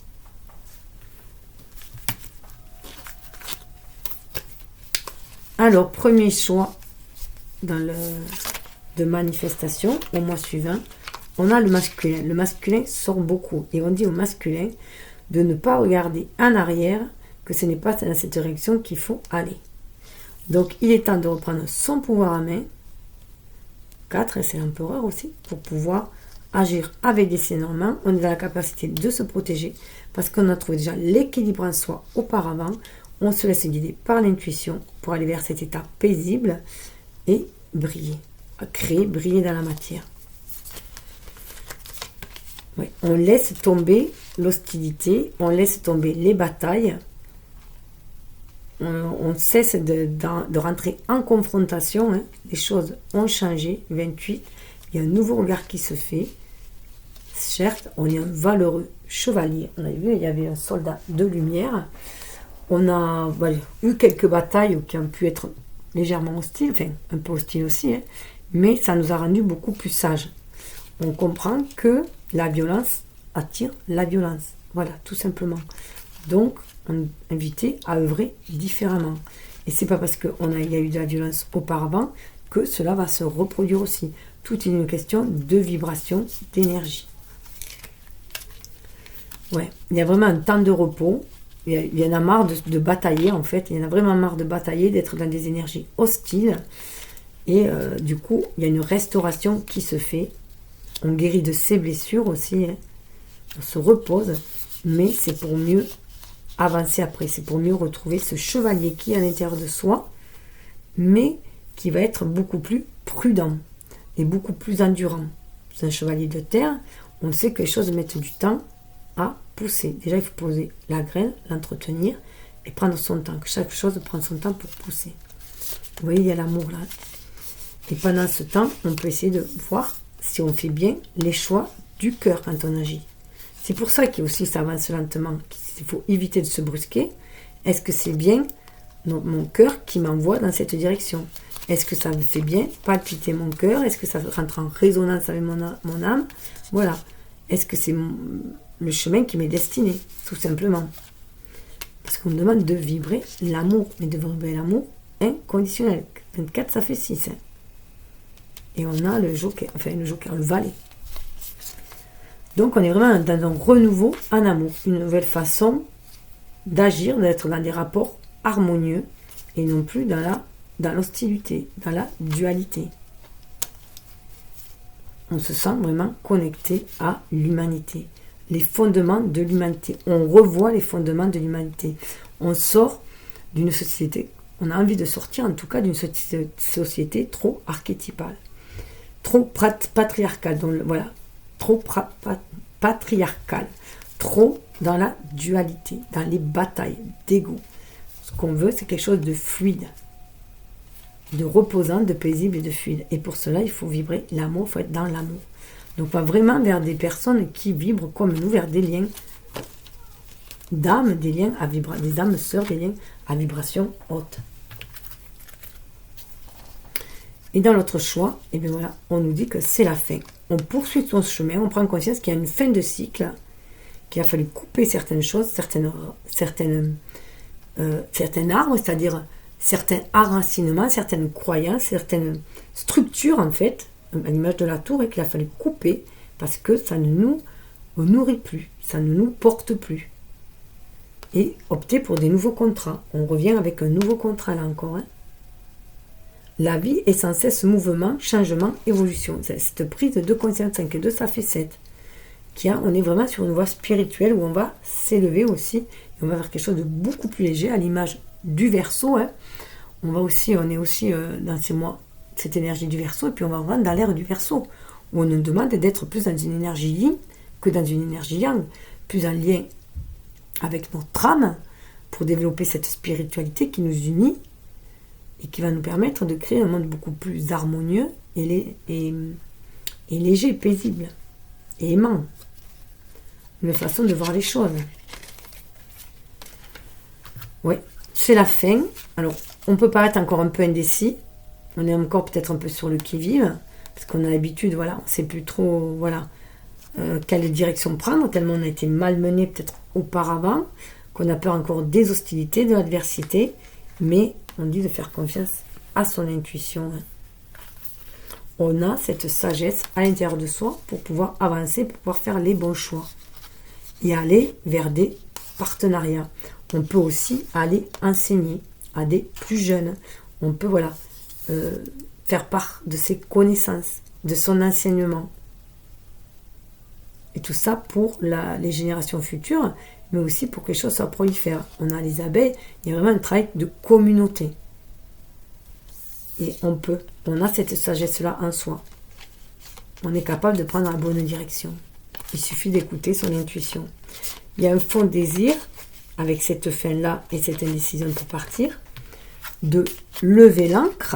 Alors, premier choix de manifestation au mois suivant, on a le masculin. Le masculin sort beaucoup. Et on dit au masculin de ne pas regarder en arrière, que ce n'est pas dans cette direction qu'il faut aller. Donc, il est temps de reprendre son pouvoir en main. 4, et c'est l'empereur aussi, pour pouvoir agir avec discernement, on est dans la capacité de se protéger parce qu'on a trouvé déjà l'équilibre en soi auparavant. On se laisse guider par l'intuition pour aller vers cet état paisible et briller, créer, briller dans la matière. Ouais, on laisse tomber l'hostilité, on laisse tomber les batailles, on cesse de rentrer en confrontation, hein. Les choses ont changé, 28, il y a un nouveau regard qui se fait. Certes, on est un valeureux chevalier, on a vu, il y avait un soldat de lumière, on a eu quelques batailles qui ont pu être légèrement hostiles, enfin un peu hostiles aussi, hein, mais ça nous a rendu beaucoup plus sages. On comprend que la violence attire la violence, voilà, tout simplement. Donc, on est invité à œuvrer différemment. Et c'est pas parce qu'il y a eu de la violence auparavant que cela va se reproduire aussi. Tout est une question de vibration, d'énergie. Ouais, il y a vraiment un temps de repos. Il y en a marre de batailler, en fait. Il y en a vraiment marre de batailler, d'être dans des énergies hostiles. Et du coup, il y a une restauration qui se fait. On guérit de ses blessures aussi. Hein. On se repose. Mais c'est pour mieux avancer après. C'est pour mieux retrouver ce chevalier qui est à l'intérieur de soi, mais qui va être beaucoup plus prudent et beaucoup plus endurant. C'est un chevalier de terre. On sait que les choses mettent du temps à pousser. Déjà, il faut poser la graine, l'entretenir et prendre son temps. Que chaque chose prend son temps pour pousser. Vous voyez, il y a l'amour là. Et pendant ce temps, on peut essayer de voir si on fait bien les choix du cœur quand on agit. C'est pour ça qu'il aussi ça avance lentement. Il faut éviter de se brusquer. Est-ce que c'est bien mon cœur qui m'envoie dans cette direction? Est-ce que ça me fait bien palpiter mon cœur? Est-ce que ça rentre en résonance avec mon âme? Voilà. Est-ce que c'est le chemin qui m'est destiné? Tout simplement. Parce qu'on me demande de vibrer l'amour. Mais de vibrer l'amour inconditionnel. 24, ça fait 6. Hein. Et on a le joker, le valet. Donc on est vraiment dans un renouveau en amour. Une nouvelle façon d'agir, d'être dans des rapports harmonieux et non plus dans l'hostilité, dans la dualité. On se sent vraiment connecté à l'humanité. Les fondements de l'humanité. On revoit les fondements de l'humanité. On sort d'une société, on a envie de sortir en tout cas d'une société trop archétypale, trop patriarcale. Trop patriarcale, trop dans la dualité, dans les batailles d'ego. Ce qu'on veut, c'est quelque chose de fluide, de reposant, de paisible et de fluide. Et pour cela, il faut vibrer l'amour, il faut être dans l'amour. Donc, on va vraiment vers des personnes qui vibrent comme nous, vers des liens d'âme, des liens à vibration, des âmes sœurs, des liens à vibration haute. Et dans notre choix, et bien voilà, on nous dit que c'est la fin. On poursuit son chemin, on prend conscience qu'il y a une fin de cycle, qu'il a fallu couper certaines choses, certains arbres, c'est-à-dire certains enracinements, certaines croyances, certaines structures en fait, à l'image de la tour, et qu'il a fallu couper parce que ça ne nous nourrit plus, ça ne nous porte plus. Et opter pour des nouveaux contrats. On revient avec un nouveau contrat là encore. Hein. La vie est sans cesse mouvement, changement, évolution. Cette prise de conscience 5 et 2, ça fait 7. On est vraiment sur une voie spirituelle où on va s'élever aussi. Et on va vers quelque chose de beaucoup plus léger, à l'image du Verseau. Hein. On est aussi dans ces mois, cette énergie du Verseau. Et puis on va rentrer dans l'ère du Verseau, où on nous demande d'être plus dans une énergie yin que dans une énergie yang. Plus en lien avec notre âme, pour développer cette spiritualité qui nous unit, et qui va nous permettre de créer un monde beaucoup plus harmonieux et léger, paisible et aimant. Une façon de voir les choses. Oui, c'est la fin. Alors, on peut paraître encore un peu indécis. On est encore peut-être un peu sur le qui-vive, parce qu'on a l'habitude, voilà, on ne sait plus trop, quelle direction prendre, tellement on a été malmené peut-être auparavant, qu'on a peur encore des hostilités, de l'adversité, mais on dit de faire confiance à son intuition. On a cette sagesse à l'intérieur de soi pour pouvoir avancer, pour pouvoir faire les bons choix et aller vers des partenariats. On peut aussi aller enseigner à des plus jeunes. On peut faire part de ses connaissances, de son enseignement. Et tout ça pour les générations futures, mais aussi pour que les choses soient prolifères. On a les abeilles, il y a vraiment un travail de communauté. Et on a cette sagesse-là en soi. On est capable de prendre la bonne direction. Il suffit d'écouter son intuition. Il y a un fond désir, avec cette fin-là et cette indécision pour partir, de lever l'ancre.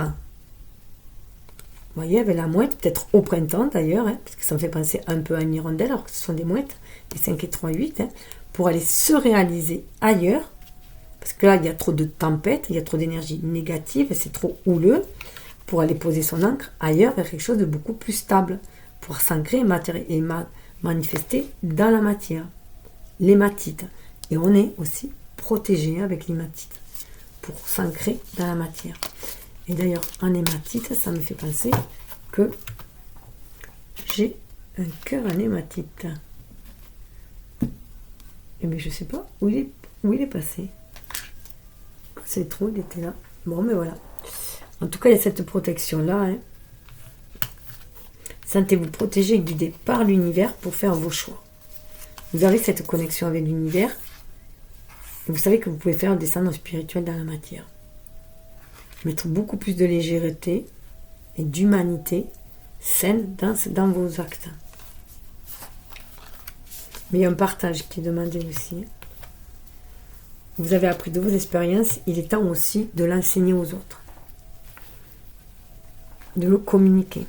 Vous voyez, avec la mouette, peut-être au printemps d'ailleurs, parce que ça me fait penser un peu à une hirondelle, alors que ce sont des mouettes, des 5 et 3, 8, pour aller se réaliser ailleurs, parce que là, il y a trop de tempêtes, il y a trop d'énergie négative, et c'est trop houleux, pour aller poser son encre ailleurs, vers quelque chose de beaucoup plus stable, pour s'ancrer et manifester dans la matière. L'hématite. Et on est aussi protégé avec l'hématite, pour s'ancrer dans la matière. Et d'ailleurs, en hématite, ça me fait penser que j'ai un cœur en hématite. Et bien, je ne sais pas où il est passé. C'est trop, il était là. Bon, mais voilà. En tout cas, il y a cette protection-là. Sentez-vous protégé et guidé par l'univers pour faire vos choix. Vous avez cette connexion avec l'univers. Et vous savez que vous pouvez faire un descendre spirituel dans la matière. Mettre beaucoup plus de légèreté et d'humanité saine dans vos actes. Mais il y a un partage qui est demandé aussi. Vous avez appris de vos expériences, il est temps aussi de l'enseigner aux autres. De le communiquer.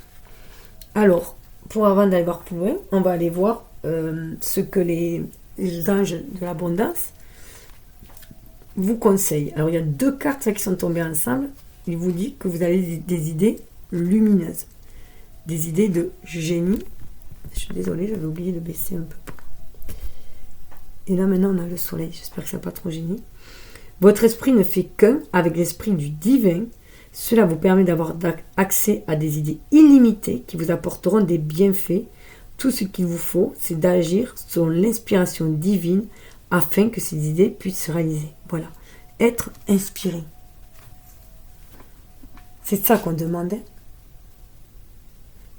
Alors, avant d'aller voir plus loin, on va aller voir ce que les anges de l'abondance vous conseillent. Alors, il y a 2 cartes qui sont tombées ensemble. Il vous dit que vous avez des idées lumineuses, des idées de génie. Je suis désolée, j'avais oublié de baisser un peu. Et là, maintenant, on a le soleil. J'espère que ça n'a pas trop gêné. Votre esprit ne fait qu'un avec l'esprit du divin. Cela vous permet d'avoir accès à des idées illimitées qui vous apporteront des bienfaits. Tout ce qu'il vous faut, c'est d'agir selon l'inspiration divine afin que ces idées puissent se réaliser. Voilà. Être inspiré. C'est ça qu'on demande.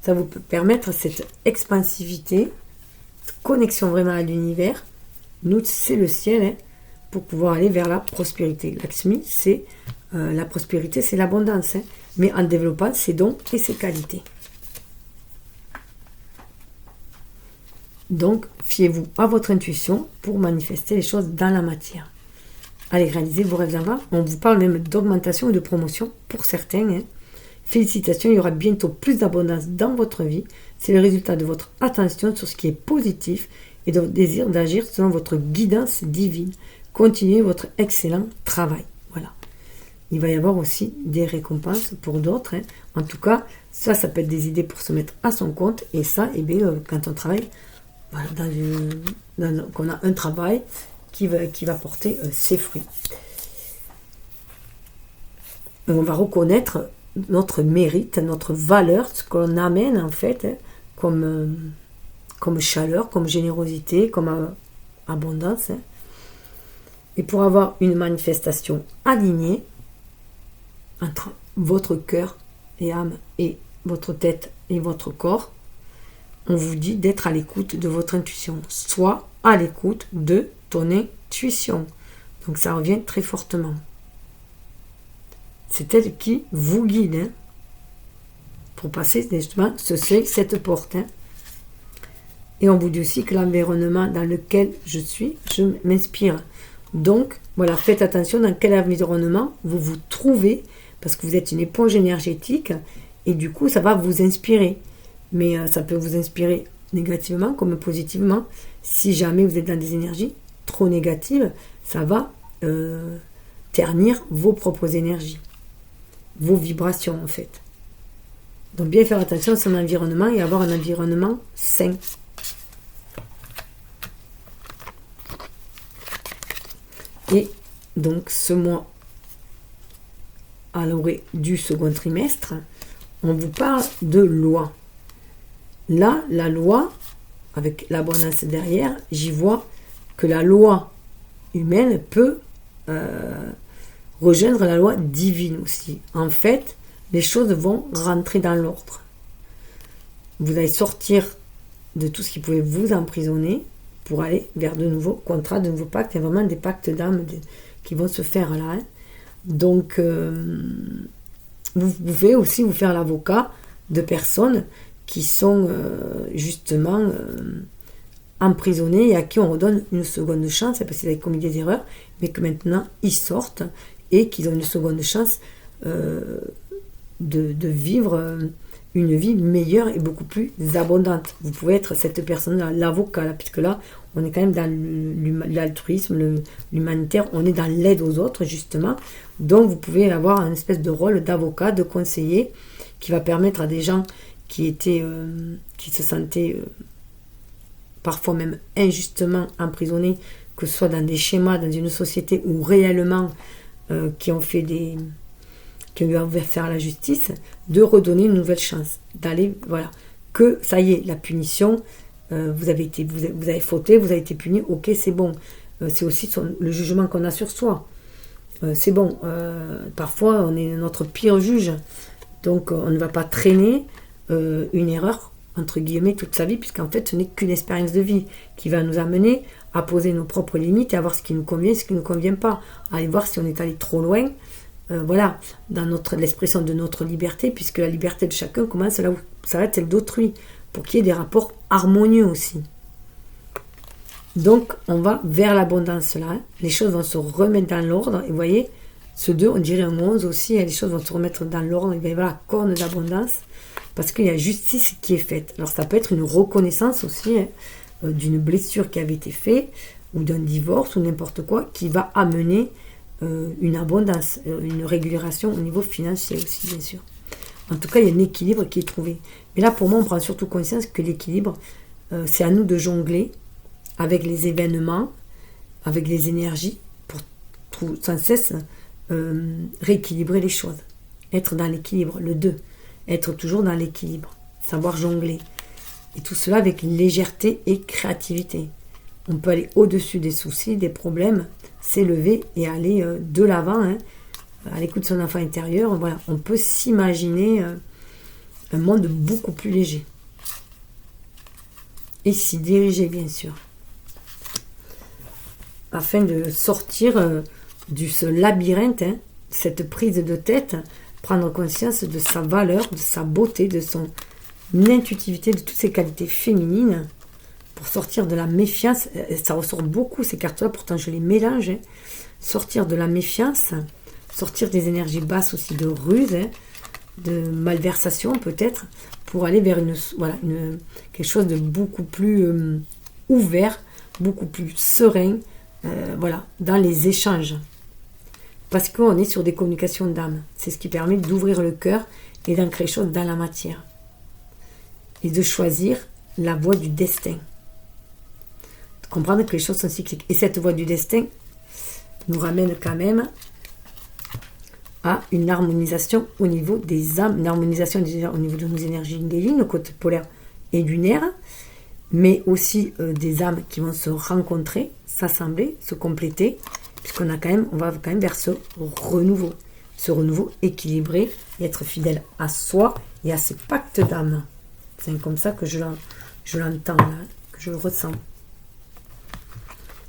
Ça vous peut permettre cette expansivité, cette connexion vraiment à l'univers. Nous, c'est le ciel, pour pouvoir aller vers la prospérité. Lakshmi, c'est la prospérité, c'est l'abondance, mais en développant ses dons et ses qualités. Donc, fiez-vous à votre intuition pour manifester les choses dans la matière. Allez réaliser vos rêves en bas. On vous parle même d'augmentation ou de promotion pour certains. Félicitations, il y aura bientôt plus d'abondance dans votre vie. C'est le résultat de votre attention sur ce qui est positif et de votre désir d'agir selon votre guidance divine. Continuez votre excellent travail. Voilà. Il va y avoir aussi des récompenses pour d'autres. En tout cas, ça peut être des idées pour se mettre à son compte. Et ça, quand on travaille, voilà, qu'on a un travail qui va porter ses fruits. On va reconnaître notre mérite, notre valeur, ce qu'on amène en fait, comme chaleur, comme générosité, comme abondance. Et pour avoir une manifestation alignée entre votre cœur et âme et votre tête et votre corps, on vous dit d'être à l'écoute de votre intuition. Soit à l'écoute de ton intuition. Donc ça revient très fortement. C'est elle qui vous guide pour passer justement ce seuil, cette porte. Et on vous dit aussi que l'environnement dans lequel je suis, je m'inspire. Donc, voilà, faites attention dans quel environnement vous vous trouvez, parce que vous êtes une éponge énergétique, et du coup, ça va vous inspirer. Mais ça peut vous inspirer négativement comme positivement. Si jamais vous êtes dans des énergies trop négatives, ça va ternir vos propres énergies, vos vibrations en fait. Donc bien faire attention à son environnement et avoir un environnement sain. Et donc ce mois à l'orée du second trimestre, on vous parle de loi. Là, la loi, avec l'abondance derrière, j'y vois que la loi humaine peut rejoindre la loi divine aussi. En fait, les choses vont rentrer dans l'ordre. Vous allez sortir de tout ce qui pouvait vous emprisonner pour aller vers de nouveaux contrats, de nouveaux pactes. Il y a vraiment des pactes d'âme qui vont se faire là. Hein. Donc, vous pouvez aussi vous faire l'avocat de personnes qui sont justement emprisonnés et à qui on redonne une seconde chance parce qu'ils avaient commis des erreurs, mais que maintenant ils sortent et qu'ils ont une seconde chance de vivre une vie meilleure et beaucoup plus abondante. Vous pouvez être cette personne-là, l'avocat, là, puisque là, on est quand même dans l'altruisme, l'humanitaire, on est dans l'aide aux autres, justement. Donc, vous pouvez avoir un espèce de rôle d'avocat, de conseiller, qui va permettre à des gens qui se sentaient parfois même injustement emprisonnés, que ce soit dans des schémas, dans une société ou réellement qui ont eu à faire la justice, de redonner une nouvelle chance, d'aller, voilà, que ça y est, la punition, vous avez fauté, vous avez été puni, ok, c'est bon. C'est aussi le jugement qu'on a sur soi. C'est bon. Parfois, on est notre pire juge, donc on ne va pas traîner une erreur, entre guillemets, toute sa vie, puisqu'en fait, ce n'est qu'une expérience de vie qui va nous amener à poser nos propres limites et à voir ce qui nous convient et ce qui ne nous convient pas, à aller voir si on est allé trop loin, voilà, dans l'expression de notre liberté, puisque la liberté de chacun commence là où s'arrête celle d'autrui, pour qu'il y ait des rapports harmonieux aussi. Donc, on va vers l'abondance là, hein. Les choses vont se remettre dans l'ordre, et vous voyez, ce 2, on dirait un 11 aussi, hein, les choses vont se remettre dans l'ordre, il va y avoir la corne d'abondance, parce qu'il y a justice qui est faite. Alors, ça peut être une reconnaissance aussi, hein, d'une blessure qui avait été faite, ou d'un divorce, ou n'importe quoi, qui va amener une abondance, une régulation au niveau financier aussi, bien sûr. En tout cas, il y a un équilibre qui est trouvé. Mais là, pour moi, on prend surtout conscience que l'équilibre, c'est à nous de jongler avec les événements, avec les énergies, pour sans cesse rééquilibrer les choses. Être dans l'équilibre, le 2. Être toujours dans l'équilibre. Savoir jongler. Et tout cela avec légèreté et créativité. On peut aller au-dessus des soucis, des problèmes, s'élever et aller de l'avant, hein, à l'écoute de son enfant intérieur. Voilà, on peut s'imaginer un monde beaucoup plus léger. Et s'y diriger, bien sûr. Afin de sortir de ce labyrinthe, hein, cette prise de tête, prendre conscience de sa valeur, de sa beauté, de son intuitivité, de toutes ses qualités féminines, pour sortir de la méfiance. Ça ressort beaucoup ces cartes-là, pourtant je les mélange. Hein. Sortir de la méfiance, sortir des énergies basses aussi, de ruse, hein, de malversation peut-être, pour aller vers quelque chose de beaucoup plus ouvert, beaucoup plus serein, voilà, dans les échanges. Parce qu'on est sur des communications d'âme. C'est ce qui permet d'ouvrir le cœur et d'ancrer les choses dans la matière. Et de choisir la voie du destin. De comprendre que les choses sont cycliques. Et cette voie du destin nous ramène quand même à une harmonisation au niveau des âmes, une harmonisation au niveau de nos énergies des lignes, le côté polaire et lunaire, mais aussi des âmes qui vont se rencontrer, s'assembler, se compléter, puisqu'on va quand même vers ce renouveau équilibré et être fidèle à soi et à ses pactes d'âme. C'est comme ça que je l'entends là, que je le ressens.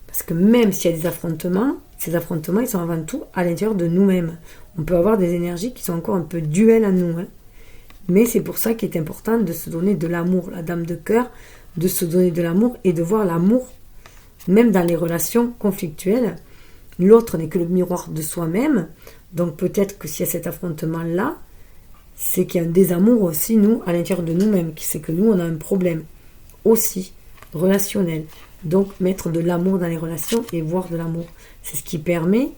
Parce que même s'il y a des affrontements, ces affrontements, ils sont avant tout à l'intérieur de nous-mêmes. On peut avoir des énergies qui sont encore un peu duelles à nous. Hein. Mais c'est pour ça qu'il est important de se donner de l'amour, la dame de cœur, de se donner de l'amour et de voir l'amour, même dans les relations conflictuelles. L'autre n'est que le miroir de soi-même. Donc peut-être que s'il y a cet affrontement-là, c'est qu'il y a un désamour aussi, nous, à l'intérieur de nous-mêmes. C'est que nous, on a un problème aussi relationnel. Donc mettre de l'amour dans les relations et voir de l'amour. C'est ce qui permet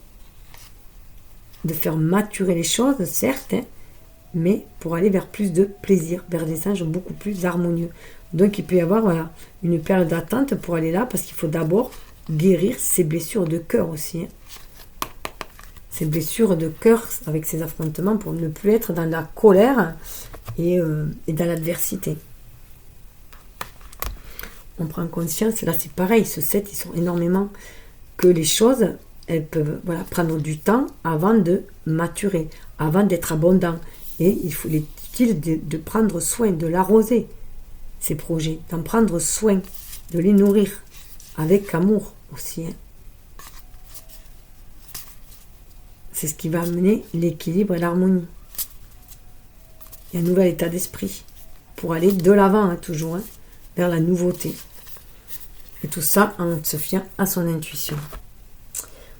de faire maturer les choses, certes, hein, mais pour aller vers plus de plaisir, vers des échanges beaucoup plus harmonieux. Donc il peut y avoir une période d'attente pour aller là, parce qu'il faut d'abord guérir ses blessures de cœur aussi. Hein. Ces blessures de cœur avec ces affrontements pour ne plus être dans la colère et dans l'adversité. On prend conscience, là c'est pareil, ce 7, ils sont énormément, que les choses, elles peuvent prendre du temps avant de maturer, avant d'être abondant. Et il faut utile de prendre soin, de l'arroser. ces projets, d'en prendre soin, de les nourrir avec amour aussi. C'est ce qui va amener l'équilibre et l'harmonie. Et un nouvel état d'esprit pour aller de l'avant, toujours, vers la nouveauté. Et tout ça en se fiant à son intuition.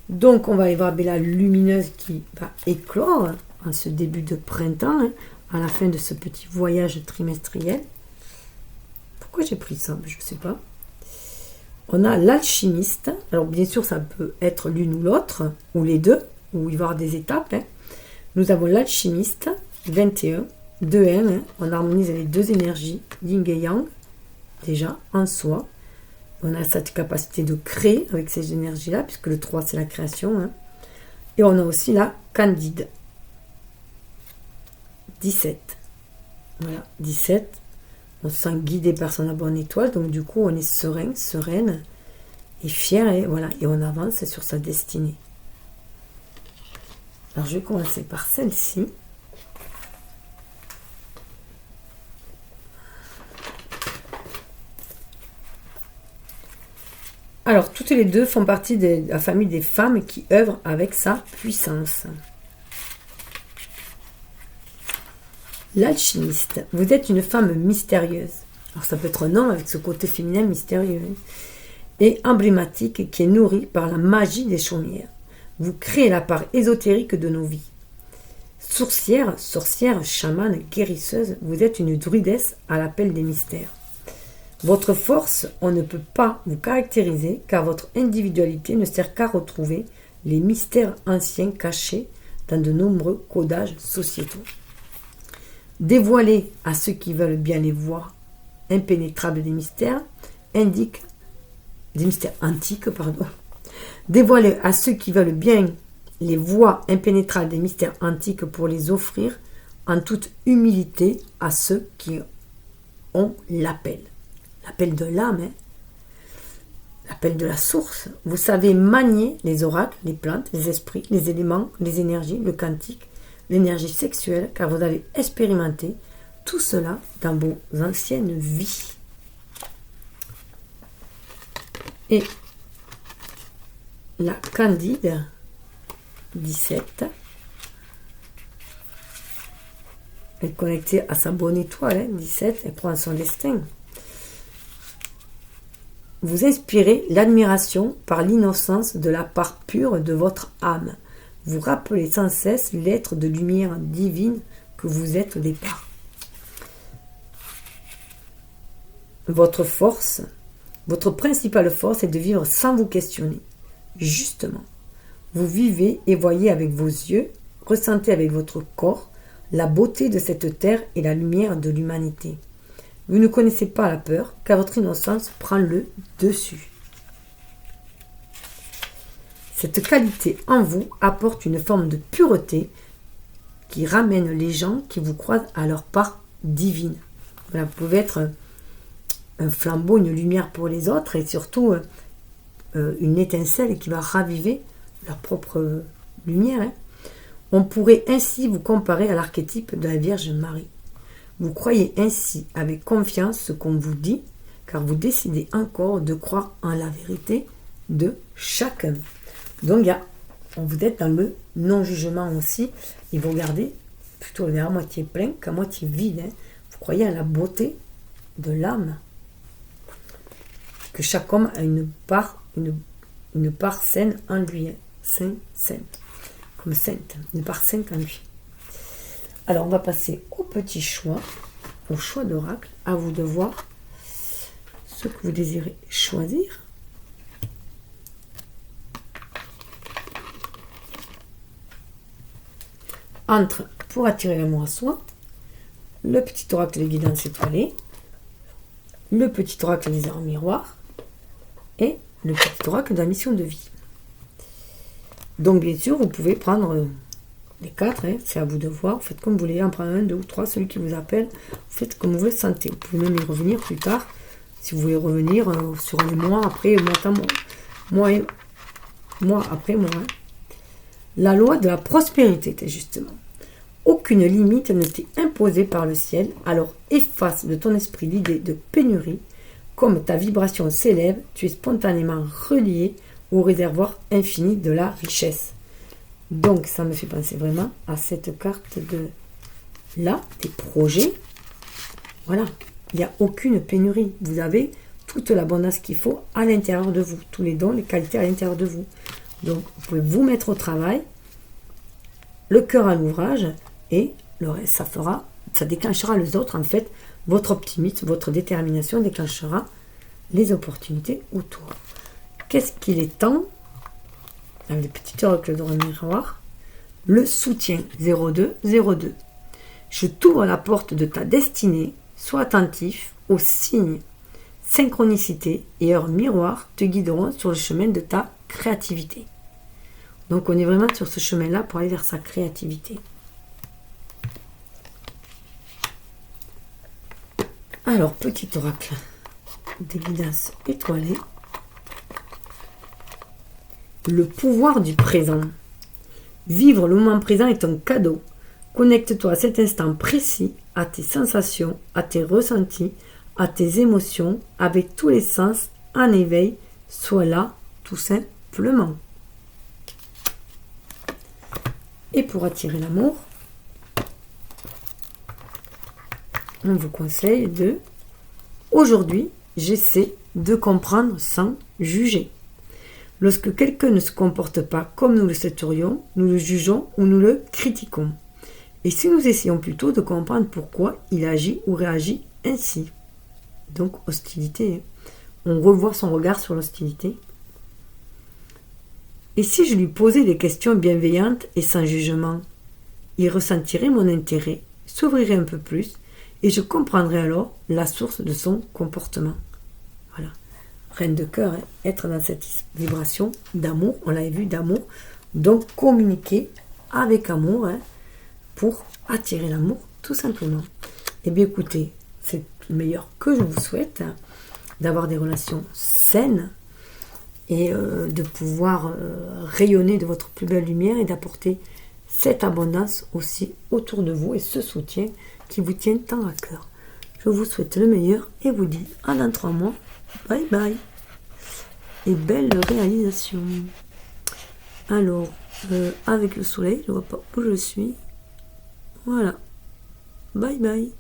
Donc, on va aller voir Béla lumineuse qui va éclore en ce début de printemps, à la fin de ce petit voyage trimestriel. Pourquoi j'ai pris ça? Je ne sais pas. On a l'alchimiste. Alors, bien sûr, ça peut être l'une ou l'autre, ou les deux, ou il va y avoir des étapes. Nous avons l'alchimiste, 21, 2M. On harmonise les deux énergies, yin et yang, déjà, en soi. On a cette capacité de créer avec ces énergies-là, puisque le 3, c'est la création. Et on a aussi la Candide. 17. Voilà, 17. On se sent guidé par son bonne étoile, donc du coup, on est serein, sereine et fier, et voilà, et on avance sur sa destinée. Alors, je vais commencer par celle-ci. Alors, toutes les deux font partie de la famille des femmes qui œuvrent avec sa puissance. L'alchimiste. Vous êtes une femme mystérieuse. Alors, ça peut être un homme avec ce côté féminin mystérieux et emblématique qui est nourri par la magie des chaumières. Vous créez la part ésotérique de nos vies. Sorcière, chamane, guérisseuse, vous êtes une druidesse à l'appel des mystères. Votre force, on ne peut pas vous caractériser car votre individualité ne sert qu'à retrouver les mystères anciens cachés dans de nombreux codages sociétaux. Dévoiler à ceux qui veulent bien les voir impénétrables des mystères antiques. Dévoiler à ceux qui veulent bien les voies impénétrables des mystères antiques pour les offrir en toute humilité à ceux qui ont l'appel. L'appel de l'âme, l'appel de la source. Vous savez manier les oracles, les plantes, les esprits, les éléments, les énergies, le quantique, l'énergie sexuelle, car vous avez expérimenté tout cela dans vos anciennes vies. Et la Candide, 17, elle est connectée à sa bonne étoile, 17, elle prend son destin. Vous inspirez l'admiration par l'innocence de la part pure de votre âme. Vous rappelez sans cesse l'être de lumière divine que vous êtes au départ. Votre principale force est de vivre sans vous questionner. Justement, vous vivez et voyez avec vos yeux, ressentez avec votre corps la beauté de cette terre et la lumière de l'humanité. Vous ne connaissez pas la peur, car votre innocence prend le dessus. Cette qualité en vous apporte une forme de pureté qui ramène les gens qui vous croisent à leur part divine. Voilà, vous pouvez être un flambeau, une lumière pour les autres et surtout une étincelle qui va raviver leur propre lumière. On pourrait ainsi vous comparer à l'archétype de la Vierge Marie. Vous croyez ainsi avec confiance ce qu'on vous dit, car vous décidez encore de croire en la vérité de chacun. Donc, vous êtes dans le non-jugement aussi, et vous regardez plutôt le verre à moitié plein qu'à moitié vide. Vous croyez à la beauté de l'âme, que chaque homme a une part saine en lui, sainte, comme sainte, une part sainte en lui. Alors, on va passer au petit choix, au choix d'oracle. À vous de voir ce que vous désirez choisir. Entre, pour attirer l'amour à soi, le petit oracle des guidances étoilées, le petit oracle des arts miroirs et le petit oracle de la mission de vie. Donc, bien sûr, vous pouvez prendre les 4, c'est à vous de voir. Vous faites comme vous voulez, en prenez un, 2 ou 3, celui qui vous appelle. Vous faites comme vous le sentez. Vous pouvez même y revenir plus tard, si vous voulez revenir sur les mois après, mois après mois. La loi de la prospérité, justement. aucune limite ne t'est imposée par le ciel, alors efface de ton esprit l'idée de pénurie. Comme ta vibration s'élève, tu es spontanément relié au réservoir infini de la richesse. Donc, ça me fait penser vraiment à cette carte de là, des projets. Voilà, il n'y a aucune pénurie. Vous avez toute l'abondance qu'il faut à l'intérieur de vous, tous les dons, les qualités à l'intérieur de vous. Donc, vous pouvez vous mettre au travail, le cœur à l'ouvrage, et le reste, ça déclenchera les autres, en fait. Votre optimisme, votre détermination déclenchera les opportunités autour. Qu'est-ce qu'il est temps? Avec des petites oracles dans le miroir. Le soutien 0202. Je t'ouvre la porte de ta destinée. Sois attentif aux signes. Synchronicité et heures miroir te guideront sur le chemin de ta créativité. Donc on est vraiment sur ce chemin-là pour aller vers sa créativité. Alors, petit oracle des guidances étoilées. Le pouvoir du présent. Vivre le moment présent est un cadeau. Connecte-toi à cet instant précis, à tes sensations, à tes ressentis, à tes émotions, avec tous les sens en éveil. Sois là, tout simplement. Et pour attirer l'amour, on vous conseille de... Aujourd'hui, j'essaie de comprendre sans juger. Lorsque quelqu'un ne se comporte pas comme nous le souhaiterions, nous le jugeons ou nous le critiquons. Et si nous essayons plutôt de comprendre pourquoi il agit ou réagit ainsi. Donc, hostilité. On revoit son regard sur l'hostilité. Et si je lui posais des questions bienveillantes et sans jugement, il ressentirait mon intérêt, s'ouvrirait un peu plus, et je comprendrais alors la source de son comportement. Voilà. Reine de cœur, hein, être dans cette vibration d'amour, on l'avait vu, d'amour, donc communiquer avec amour, hein, pour attirer l'amour, tout simplement. Eh bien écoutez, c'est le meilleur que je vous souhaite, hein, d'avoir des relations saines et de pouvoir rayonner de votre plus belle lumière et d'apporter cette abondance aussi autour de vous et ce soutien qui vous tient tant à cœur. Je vous souhaite le meilleur et vous dis à dans 3 mois. Bye bye. Et belle réalisation. Alors, avec le soleil, je ne vois pas où je suis. Voilà. Bye bye.